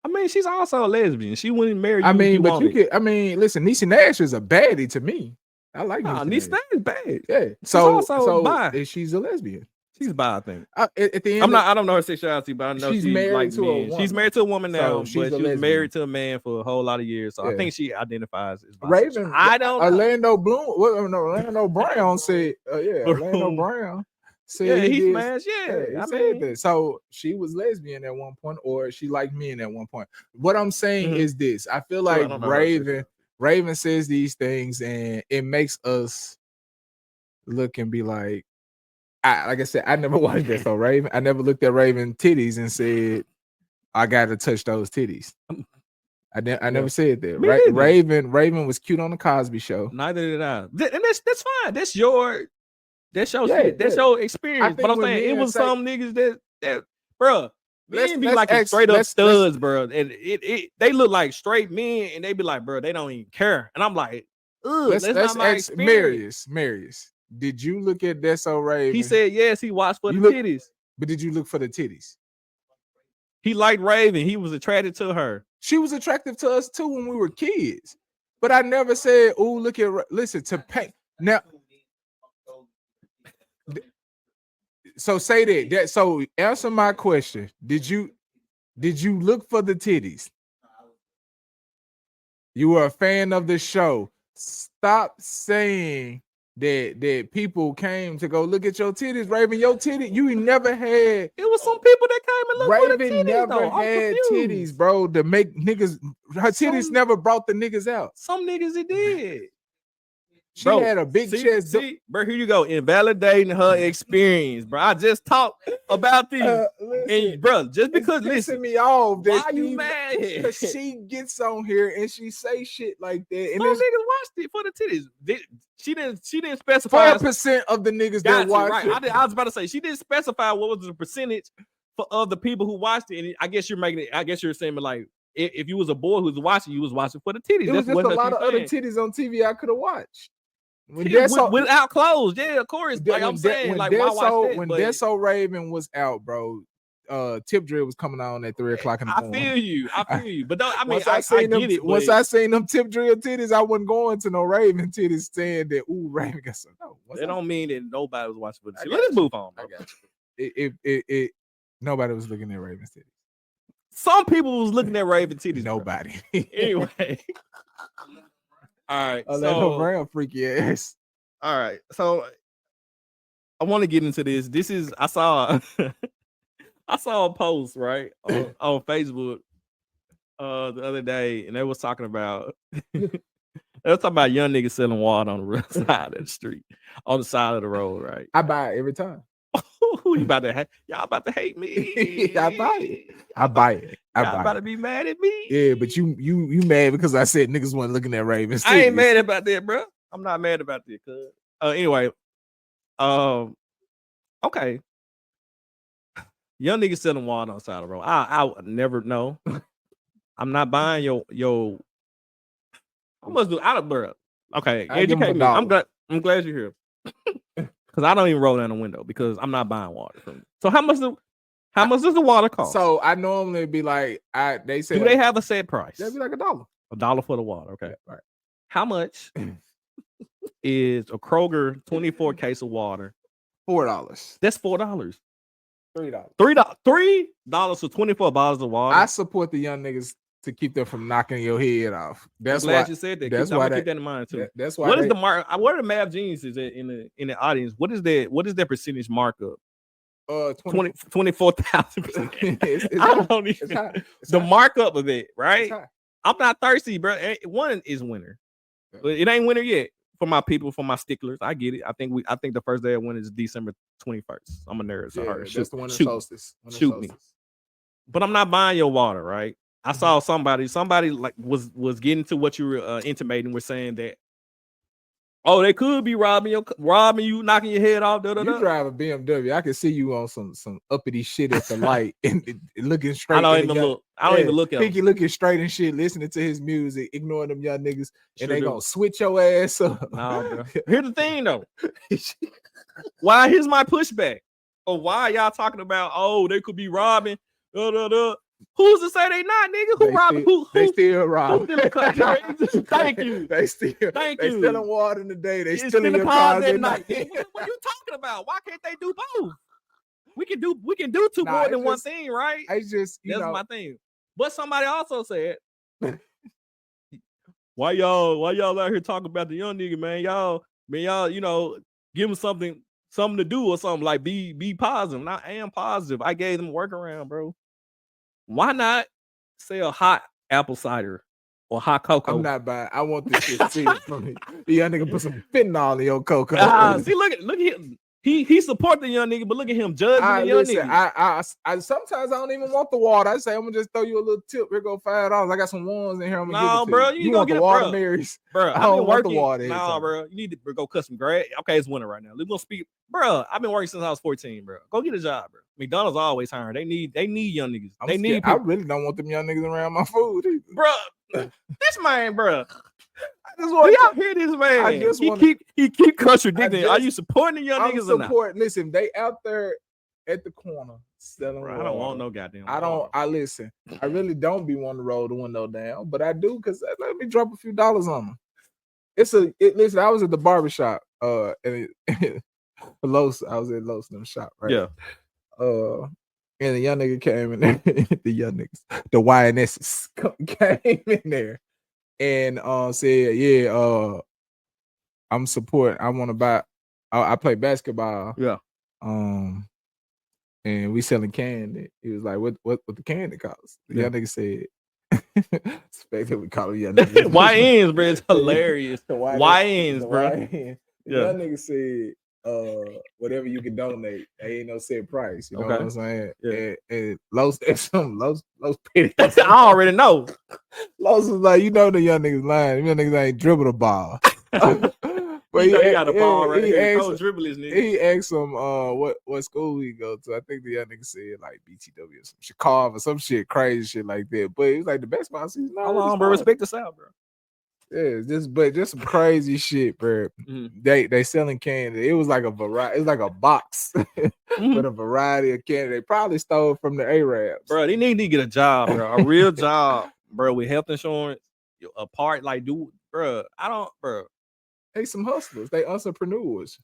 I mean, she's also a lesbian. She wouldn't marry you. I mean, but you wanted. could. I mean, listen, Niecy Nash is a baddie to me. I like Niecy Nash is bad. Yeah. She's also bi. She's a lesbian. She's bi, I think. At the end, I don't know her sexuality, but I know she's married to a woman. She's married to a woman now, but she was married to a man for a whole lot of years. So I think she identifies as bisexual. Raven. I don't know. Orlando Brown said, Orlando Brown said he smashed. I said that. So she was lesbian at one point, or she liked men at one point. What I'm saying is this: I feel like Raven says these things, and it makes us look and be like. Like I said, I never watched that. So Raven, I never looked at Raven titties and said, "I got to touch those titties." I never said that. Raven was cute on the Cosby Show. Neither did I. And that's fine. That's your shit. That's your experience. But I'm saying it was some niggas that bro. Men be like straight up studs, bro. And they look like straight men, and they be like, bro, they don't even care. And I'm like, let's not my experience. Marius. Did you look at Deso Raven? He said yes, he watched for the titties. But did you look for the titties? He liked Raven. He was attracted to her. She was attractive to us too when we were kids. But I never said, "Oh, look at." Listen to paint now. So say that. So answer my question. Did you look for the titties? You were a fan of the show. Stop saying that people came to go look at your titties, Raven. Your titty, you never had. It was some people that came and looked for the titties. Raven never had titties, bro, to make niggas. Her titties never brought the niggas out. Some niggas it did. She had a big chest. See, bro, here you go, invalidating her experience, bro. I just talked about these, and bro, just because listen me off. Why you mad? Because she gets on here and she say shit like that. And some niggas watched it for the titties. She didn't specify 4% of the niggas that watched it. I was about to say she didn't specify what was the percentage of the people who watched it. And I guess you're making it. I guess you're saying like if you was a boy who's watching, you was watching for the titties. There was just a lot of other titties on TV I could have watched. Without clothes, yeah, of course. Like I'm saying, like why watch that? When Deso Raven was out, bro, Tip Drill was coming on at 3 o'clock in the morning. I feel you. But don't, I mean, I get it. Once I seen them Tip Drill titties, I wasn't going to no Raven titties saying that, ooh, Raven got some. No, it don't mean that nobody was watching for the titties. Let's move on. Bro. I got you. It nobody was looking at Raven titties. Some people was looking at Raven titties. Nobody. Anyway. All right. So Brown freaky ass. All right. So I want to get into this. This is I saw a post, right, on Facebook the other day, and they was talking about young niggas selling water on the side of the street, on the side of the road, right? I buy it every time. Y'all about to hate me. I buy it. Y'all about to be mad at me. Yeah, but you mad because I said niggas weren't looking at Ravens. I ain't mad about that, bro. I'm not mad about that, cuz. Anyway, okay. Young niggas selling water on the side of the road. I would never know. I'm not buying your. I must do out of bro. Okay, educate me. I'm glad you're here. Because I don't even roll down the window because I'm not buying water from you. So how much does the water cost? So I normally be like, they say, do they have a set price? They'll be like $1. $1 for the water. Okay. Yeah, right. How much is a Kroger 24 case of water? $4. That's $4. $3. $3 for 24 bottles of water. I support the young niggas to keep them from knocking your head off. That's why you said that. That's why keep that in mind too. That's why. What is the mark? What are the math geniuses in the audience? What is their percentage markup 24,000%. I don't even the markup of it, right? I'm not thirsty, bro. One is winter, but it ain't winter yet for my people, for my sticklers. I get it. I think the first day of winter is December 21st. I'm a nerd, so that's the winter solstice. Shoot me. But I'm not buying your water, right? I saw somebody like was getting to what you were intimating. We're saying that, oh, they could be robbing you, knocking your head off. You drive a BMW. I can see you on some uppity shit at the light and looking straight. I don't even look at Pinky looking straight and shit, listening to his music, ignoring them young niggas, and they gonna switch your ass up. Nah, bro. Here's the thing though. Why? Here's my pushback. Or why y'all talking about? Oh, they could be robbing. Who's to say they not, nigga? Who robbing? They still robbing. Thank you. They stealing water in the day. They stealing your cars at night. What you talking about? Why can't they do both? We can do two more than one thing, right? It's just that's my thing. But somebody also said, why y'all out here talking about the young nigga, man? Y'all, give them something to do or something, like be positive. And I am positive. I gave them a workaround, bro. Why not sell hot apple cider or hot cocoa? I'm not buying. I want this shit serious from me. The young nigga put some fentanyl in your cocoa. See, look at him. He support the young nigga, but look at him judging the young nigga. I sometimes I don't even want the water. I say I'm gonna just throw you a little tip. Here go $5. I got some ones in here. I'm gonna give it to bro, you. You want the water, Marys? Bro, I don't want the water. Bro, you need to go cut some grass. Okay, it's winter right now. We're gonna speak, bro. I've been working since I was 14, bro. Go get a job, bro. McDonald's always hiring. They need young niggas. I really don't want them young niggas around my food either. Bro. This man, bro. Y'all hear this man? He keep contradicting. Are you supporting the young niggas or not? Listen, they out there at the corner selling. Bro, I don't want no goddamn. I listen. I really don't be wanting to roll the window down, but I do because let me drop a few dollars on them. Listen, I was at the barbershop. And Los, I was at Los in the shop, right? Yeah. And the young nigga came in there. The young niggas, the YNSs came in there. And said, yeah, I'm supporting. I want to buy. I play basketball. Yeah. And we selling candy. He was like, "What the candy cost?" The young nigga said, "Expect that we call it young nigga." YNs, bro. It's hilarious. YNs, bro. The young nigga said, whatever you can donate, there ain't no set price. You know what I'm saying? Yeah. And Los paid. I already know. Los was like, the young niggas lying. Young niggas ain't dribble the ball. But he got a ball right here. Dribble his nigga. He asked him what school he go to. I think the young nigga said like BTW or some Chicago or some shit, crazy shit like that. But it was like the basketball season. Hold on, bro. Respect the South, bro. Yeah, just some crazy shit, bro. Mm-hmm. They selling candy. It was like a variety. It's like a box with a variety of candy. They probably stole from the Arabs. Bro, they need to get a job, bro. A real job, bro, with health insurance. A part like, bro. They some hustlers. They entrepreneurs.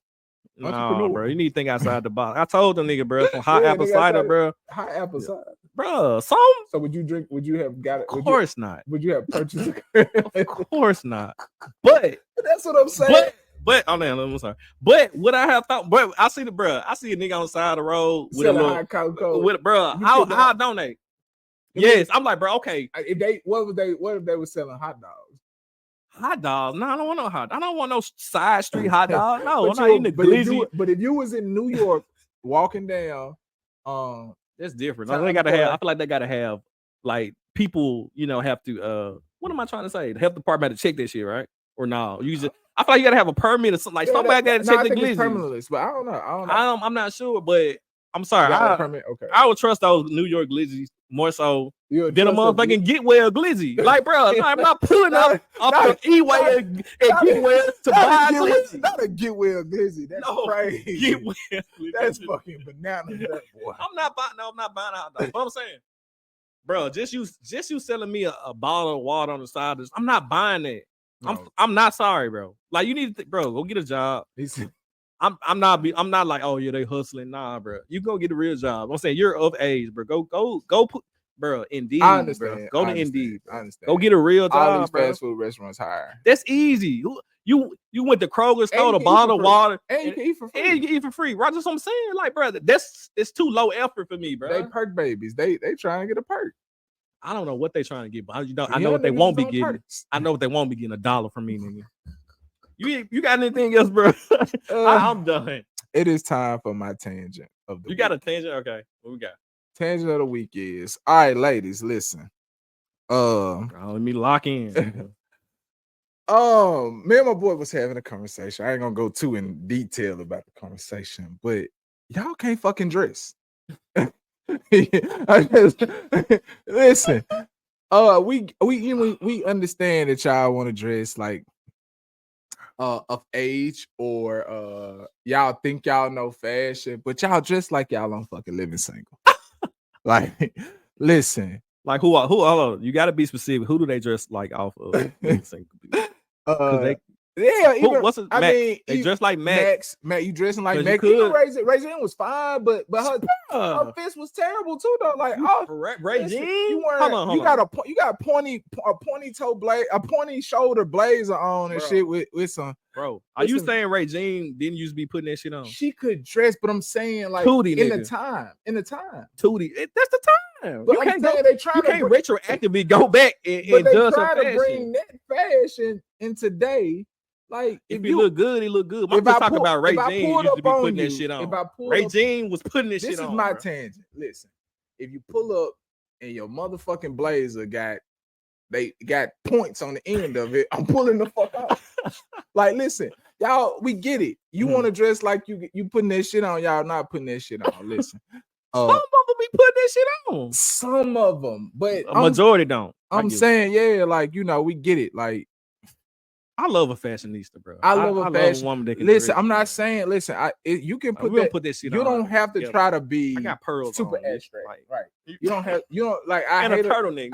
No, bro. You need to think outside the box. I told them nigga, bro, some hot apple cider, bro. Hot apple cider. Bro, so would you drink? Would you have got it? Of course not. Would you have purchased it? Of course not. But that's what I'm saying. But I'm sorry. But what I have thought, bro, I see a nigga on the side of the road with a little Coca-Cola. With bro. How donate? Yes, I'm like, bro. Okay. What if they were selling hot dogs? Hot dogs? No, I don't want no hot. I don't want no side street hot dog. No, I'm not eating the glizzy. But if you was in New York walking down, that's different. I feel like they gotta have like people, have to what am I trying to say? The health department had to check that shit, right? Or no? I feel like you gotta have a permit or something. Like somebody gotta check the glizzy. But I don't know. I'm not sure, but I'm sorry. Okay. I would trust those New York glizzies more so than a motherfucking get well glizzy. Like, bro, I'm not pulling up off the E-way and get well to buy glizzy. Not a get well glizzy. That's crazy. Get well glizzy. That's fucking bananas, that boy. I'm not buying a hot dog. What I'm saying, bro, just you selling me a bottle of water on the side of this. I'm not buying that. No. I'm not sorry, bro. Like, you need to bro, go get a job. I'm not like, oh yeah, they hustling. Nah, bro. You go get a real job. I'm saying you're of age, bro. Go put, bro. Indeed, I understand. Bro. Go to Indeed. I understand. Go get a real job. All these bro. fast food restaurants hire. That's easy. You went to Kroger, stole a bottle of water, and you can eat for free. And you can eat for free. Right? That's what I'm saying. Like, brother, it's too low effort for me, bro. They perk babies. They trying to get a perk. I don't know what they trying to get, but I know what they won't be getting. Perks. I know what they won't be getting $1 from me, nigga. You got anything else, bro? I'm done. It is time for my tangent of the week. You got a tangent? Okay. What we got? Tangent of the week is, all right, ladies, listen. Let me lock in. Me and my boy was having a conversation. I ain't gonna go too in detail about the conversation, but y'all can't fucking dress. Listen. We understand that y'all want to dress like of age, or y'all think y'all know fashion, but y'all dress like y'all on fucking living single. Like, listen. Like who? Hold on. You got to be specific. Who do they dress like off of living single people? What's I mean, they dress like Max. Max, you dressing like Max. Regine was fine, but her fist was terrible too, though. Like, Regine, you got a pointy toe blaze, a pointy shoulder blazer on and shit with some. Bro, are you saying Regine didn't used to be putting that shit on? She could dress, but I'm saying like Tootie, in the time. Tootie, that's the time. But you can't retroactively go back and but they judge try her to bring that fashion in today. Like, if you look good, he look good. I'm just talking about Regine used to be putting that shit on. Regine was putting this shit on. This is my tangent. Listen, if you pull up and your motherfucking blazer got points on the end of it, I'm pulling the fuck out. Like, listen, y'all, we get it. You want to dress like you putting that shit on. Y'all not putting that shit on. Listen, some of them be putting that shit on. Some of them, but a majority don't. I'm saying, yeah, like, we get it. Like, I love a fashionista, bro. I love a woman that can listen. I'm not dress. saying, listen, you can put this shit you on. don't have to try to be I got pearls super on, abstract, like, right? You don't like. I and hate a turtleneck.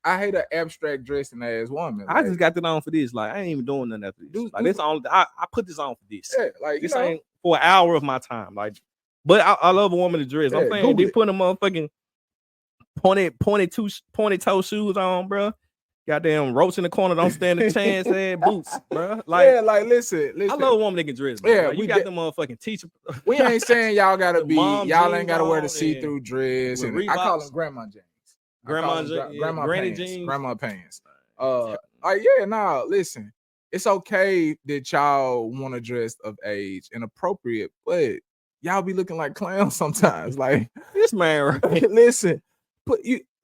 I hate an abstract dressing ass woman. I just got that on for this. Like, I ain't even doing nothing after this. Like, this on. I put this on for this. Yeah, like, this ain't for an hour of my time. Like, but I love a woman to dress. I'm saying they put a motherfucking pointed toe shoes on, bro. Goddamn roach in the corner, don't stand a chance. Boots, bro. Like, like listen. I love a woman that can dress. Bro. Yeah, like, you got the motherfucking teacher. We ain't saying y'all gotta be. Y'all ain't gotta wear the see-through dress. And I call them grandma jeans. Granny jeans, grandma pants. Listen. It's okay that y'all want to dress of age and appropriate, but y'all be looking like clowns sometimes. Like, this man, right?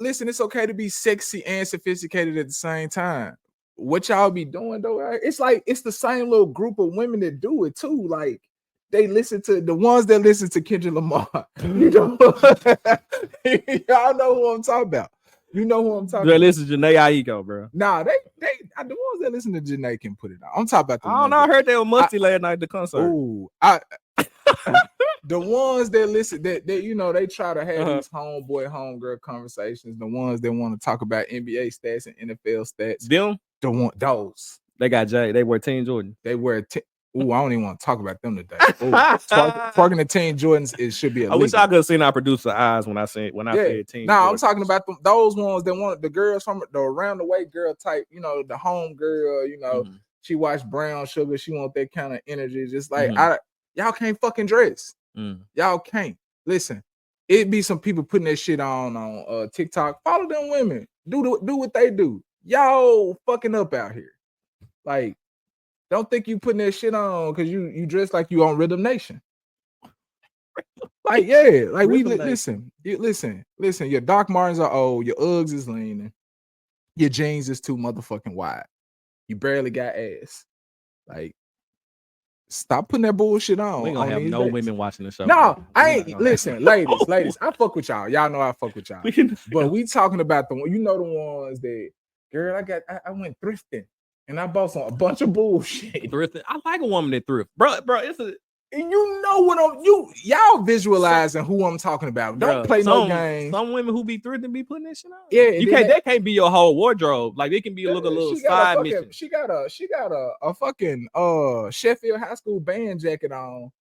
Listen, it's okay to be sexy and sophisticated at the same time. What y'all be doing though, right? It's like it's the same little group of women that do it too. Like, they listen to the ones that listen to Kendrick Lamar. Y'all know who I'm talking about. You know who I'm talking about. Listen to Janae Aiko, bro. Nah, they the ones that listen to Janae can put it on. I'm talking about the I don't know. I heard they were musty last night at the concert. Ooh, the ones that listen, that they try to have these homegirl conversations. The ones that want to talk about NBA stats and NFL stats. Those. They got Jay. They wear Team Jordan. They wear. I don't even want to talk about them today. Twerking the Team Jordans, it should be illegal. I wish I could have seen our producer eyes when I said Team. No, I'm talking about those ones that want the girls from the around the way girl type. The home girl. She watched Brown Sugar. She want that kind of energy. Just like y'all can't fucking dress. Y'all can't. Listen, it be some people putting that shit on TikTok. Follow them women. Do what they do. Y'all fucking up out here. Like, don't think you putting that shit on because you dress like you on Rhythm Nation. Like, yeah, like listen. Your Doc Martens are old. Your Uggs is leaning. Your jeans is too motherfucking wide. You barely got ass. Like, stop putting that bullshit on. We gonna have no women watching the show. No, I ain't. Listen, ladies, I fuck with y'all. Y'all know I fuck with y'all. But we talking about the ones that, girl, I went thrifting and I bought a bunch of bullshit. Thrifting. I like a woman that thrift, bro. And you know what y'all visualizing who I'm talking about. Don't play no games. Some women who be thrifting be putting that shit on. Yeah, that can't be your whole wardrobe. Like, it can be a little side mission. She got a fucking Sheffield High School band jacket on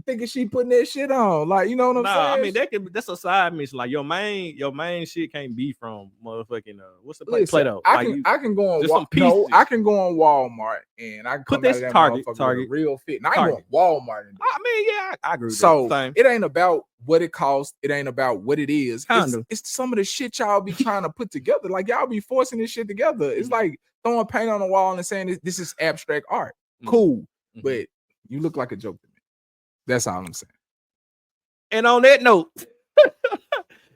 thinking she putting that shit on. Like, you know what I'm saying? I mean that's a side mission. Like your main shit can't be from motherfucking what's the place? Listen, Play-Doh. I can go on I can go on Walmart and I can come out of that Target with a real fit. And I go on Walmart and do I mean, yeah, I agree with so that. it ain't about what it costs, it ain't about what it is. It's some of the shit y'all be trying to put together. Like y'all be forcing this shit together. It's like throwing paint on the wall and saying this is abstract art. Cool. But you look like a joke to me. That's all I'm saying. And on that note,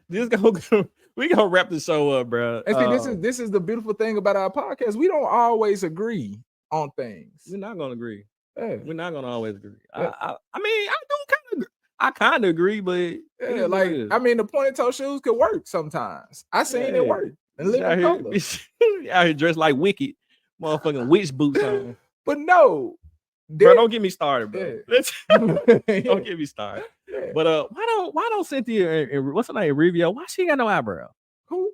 we gonna wrap the show up, bro. And see, this is the beautiful thing about our podcast. We don't always agree on things. We're not gonna agree. Yeah. We're not gonna always agree. Yeah. I mean, I kind of agree, but yeah, like I mean, the pointed toe shoes could work sometimes. I seen it work. And live in color. Out here dressed like Wicked, motherfucking witch boots on. But no, bro, don't get me started, bro. Yeah. Don't get me started. Yeah. But why don't Cynthia and what's her name, Rivio? Why she ain't got no eyebrow? Who?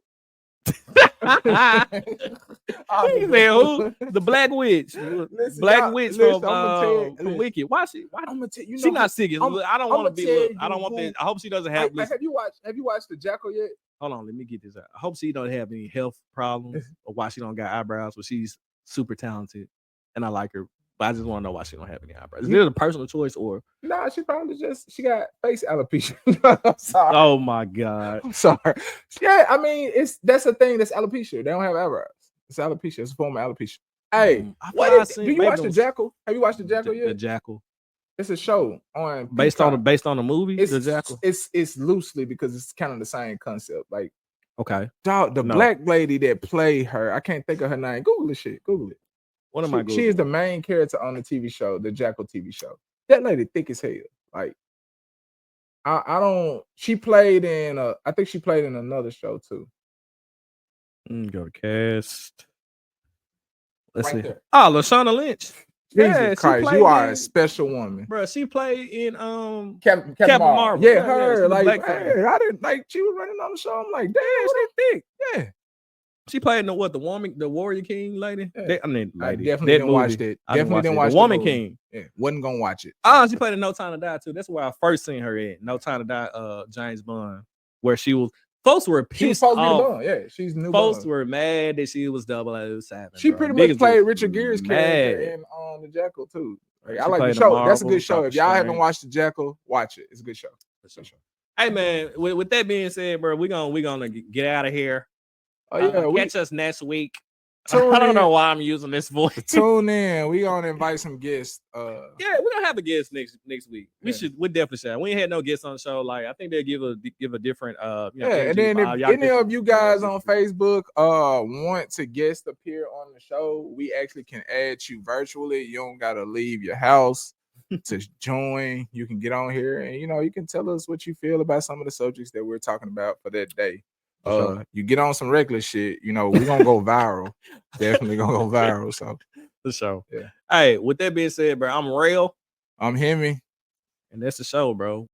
He said who? The Black Witch. Listen, Black Witch from Wicked. Why I'm gonna tell you, she not sick. I don't want to be. I don't want that. I hope she doesn't have. Have you watched the Jackal yet? Hold on, let me get this out. I hope she don't have any health problems or why she don't got eyebrows. But she's super talented, and I like her. But I just want to know why she don't have any eyebrows. Is it a personal choice or? No, she probably she got face alopecia. I'm sorry. Oh my god. I'm sorry. Yeah, I mean that's the thing. That's alopecia. They don't have eyebrows. It's alopecia. It's a form of alopecia. Hey, do you watch the Jackal? Have you watched the Jackal yet? The Jackal. It's a show on based on the movie. The Jackal. It's loosely because it's kind of the same concept. Like, okay, the black lady that played her, I can't think of her name. Google this shit. Google it. What am I Googling? She is the main character on the TV show, the Jackal TV show. That lady thick as hell. Like, I don't. She played in. I think she played in another show too. Go to cast. Let's see. There. Oh, Lashana Lynch. Jesus Christ, you are a special woman, bro. She played in Captain Marvel. Yeah, her. Like, I didn't like. She was running on the show. I'm like, damn, she thick. Yeah. She played in the Warrior King lady. Yeah. I definitely didn't watch it. Definitely didn't watch the Woman King. Yeah, wasn't gonna watch it. She played in No Time to Die too. That's where I first seen her in No Time to Die. James Bond, where she was. Folks were pissed off. Yeah, she's new. Folks were mad that she was 007. She pretty much played Richard Gere's character in the Jackal too. Like, I like the show. That's a good show. If y'all haven't watched the Jackal, watch it. It's a good show. Hey man, with that being said, bro, we're gonna get out of here. Oh yeah, catch us next week. I don't know why I'm using this voice. Tune in. We gonna invite some guests. Yeah, we're gonna have a guest next week. We definitely should. We ain't had no guests on the show. Like, I think they'll give a different and then if any of you guys on Facebook want to guest appear on the show, we actually can add you virtually. You don't gotta leave your house to join. You can get on here and you can tell us what you feel about some of the subjects that we're talking about for that day. You get on some regular shit, we're gonna go viral. Definitely gonna go viral. So the show. Yeah. Hey, with that being said, bro, I'm Rail. I'm Hemi. And that's the show, bro.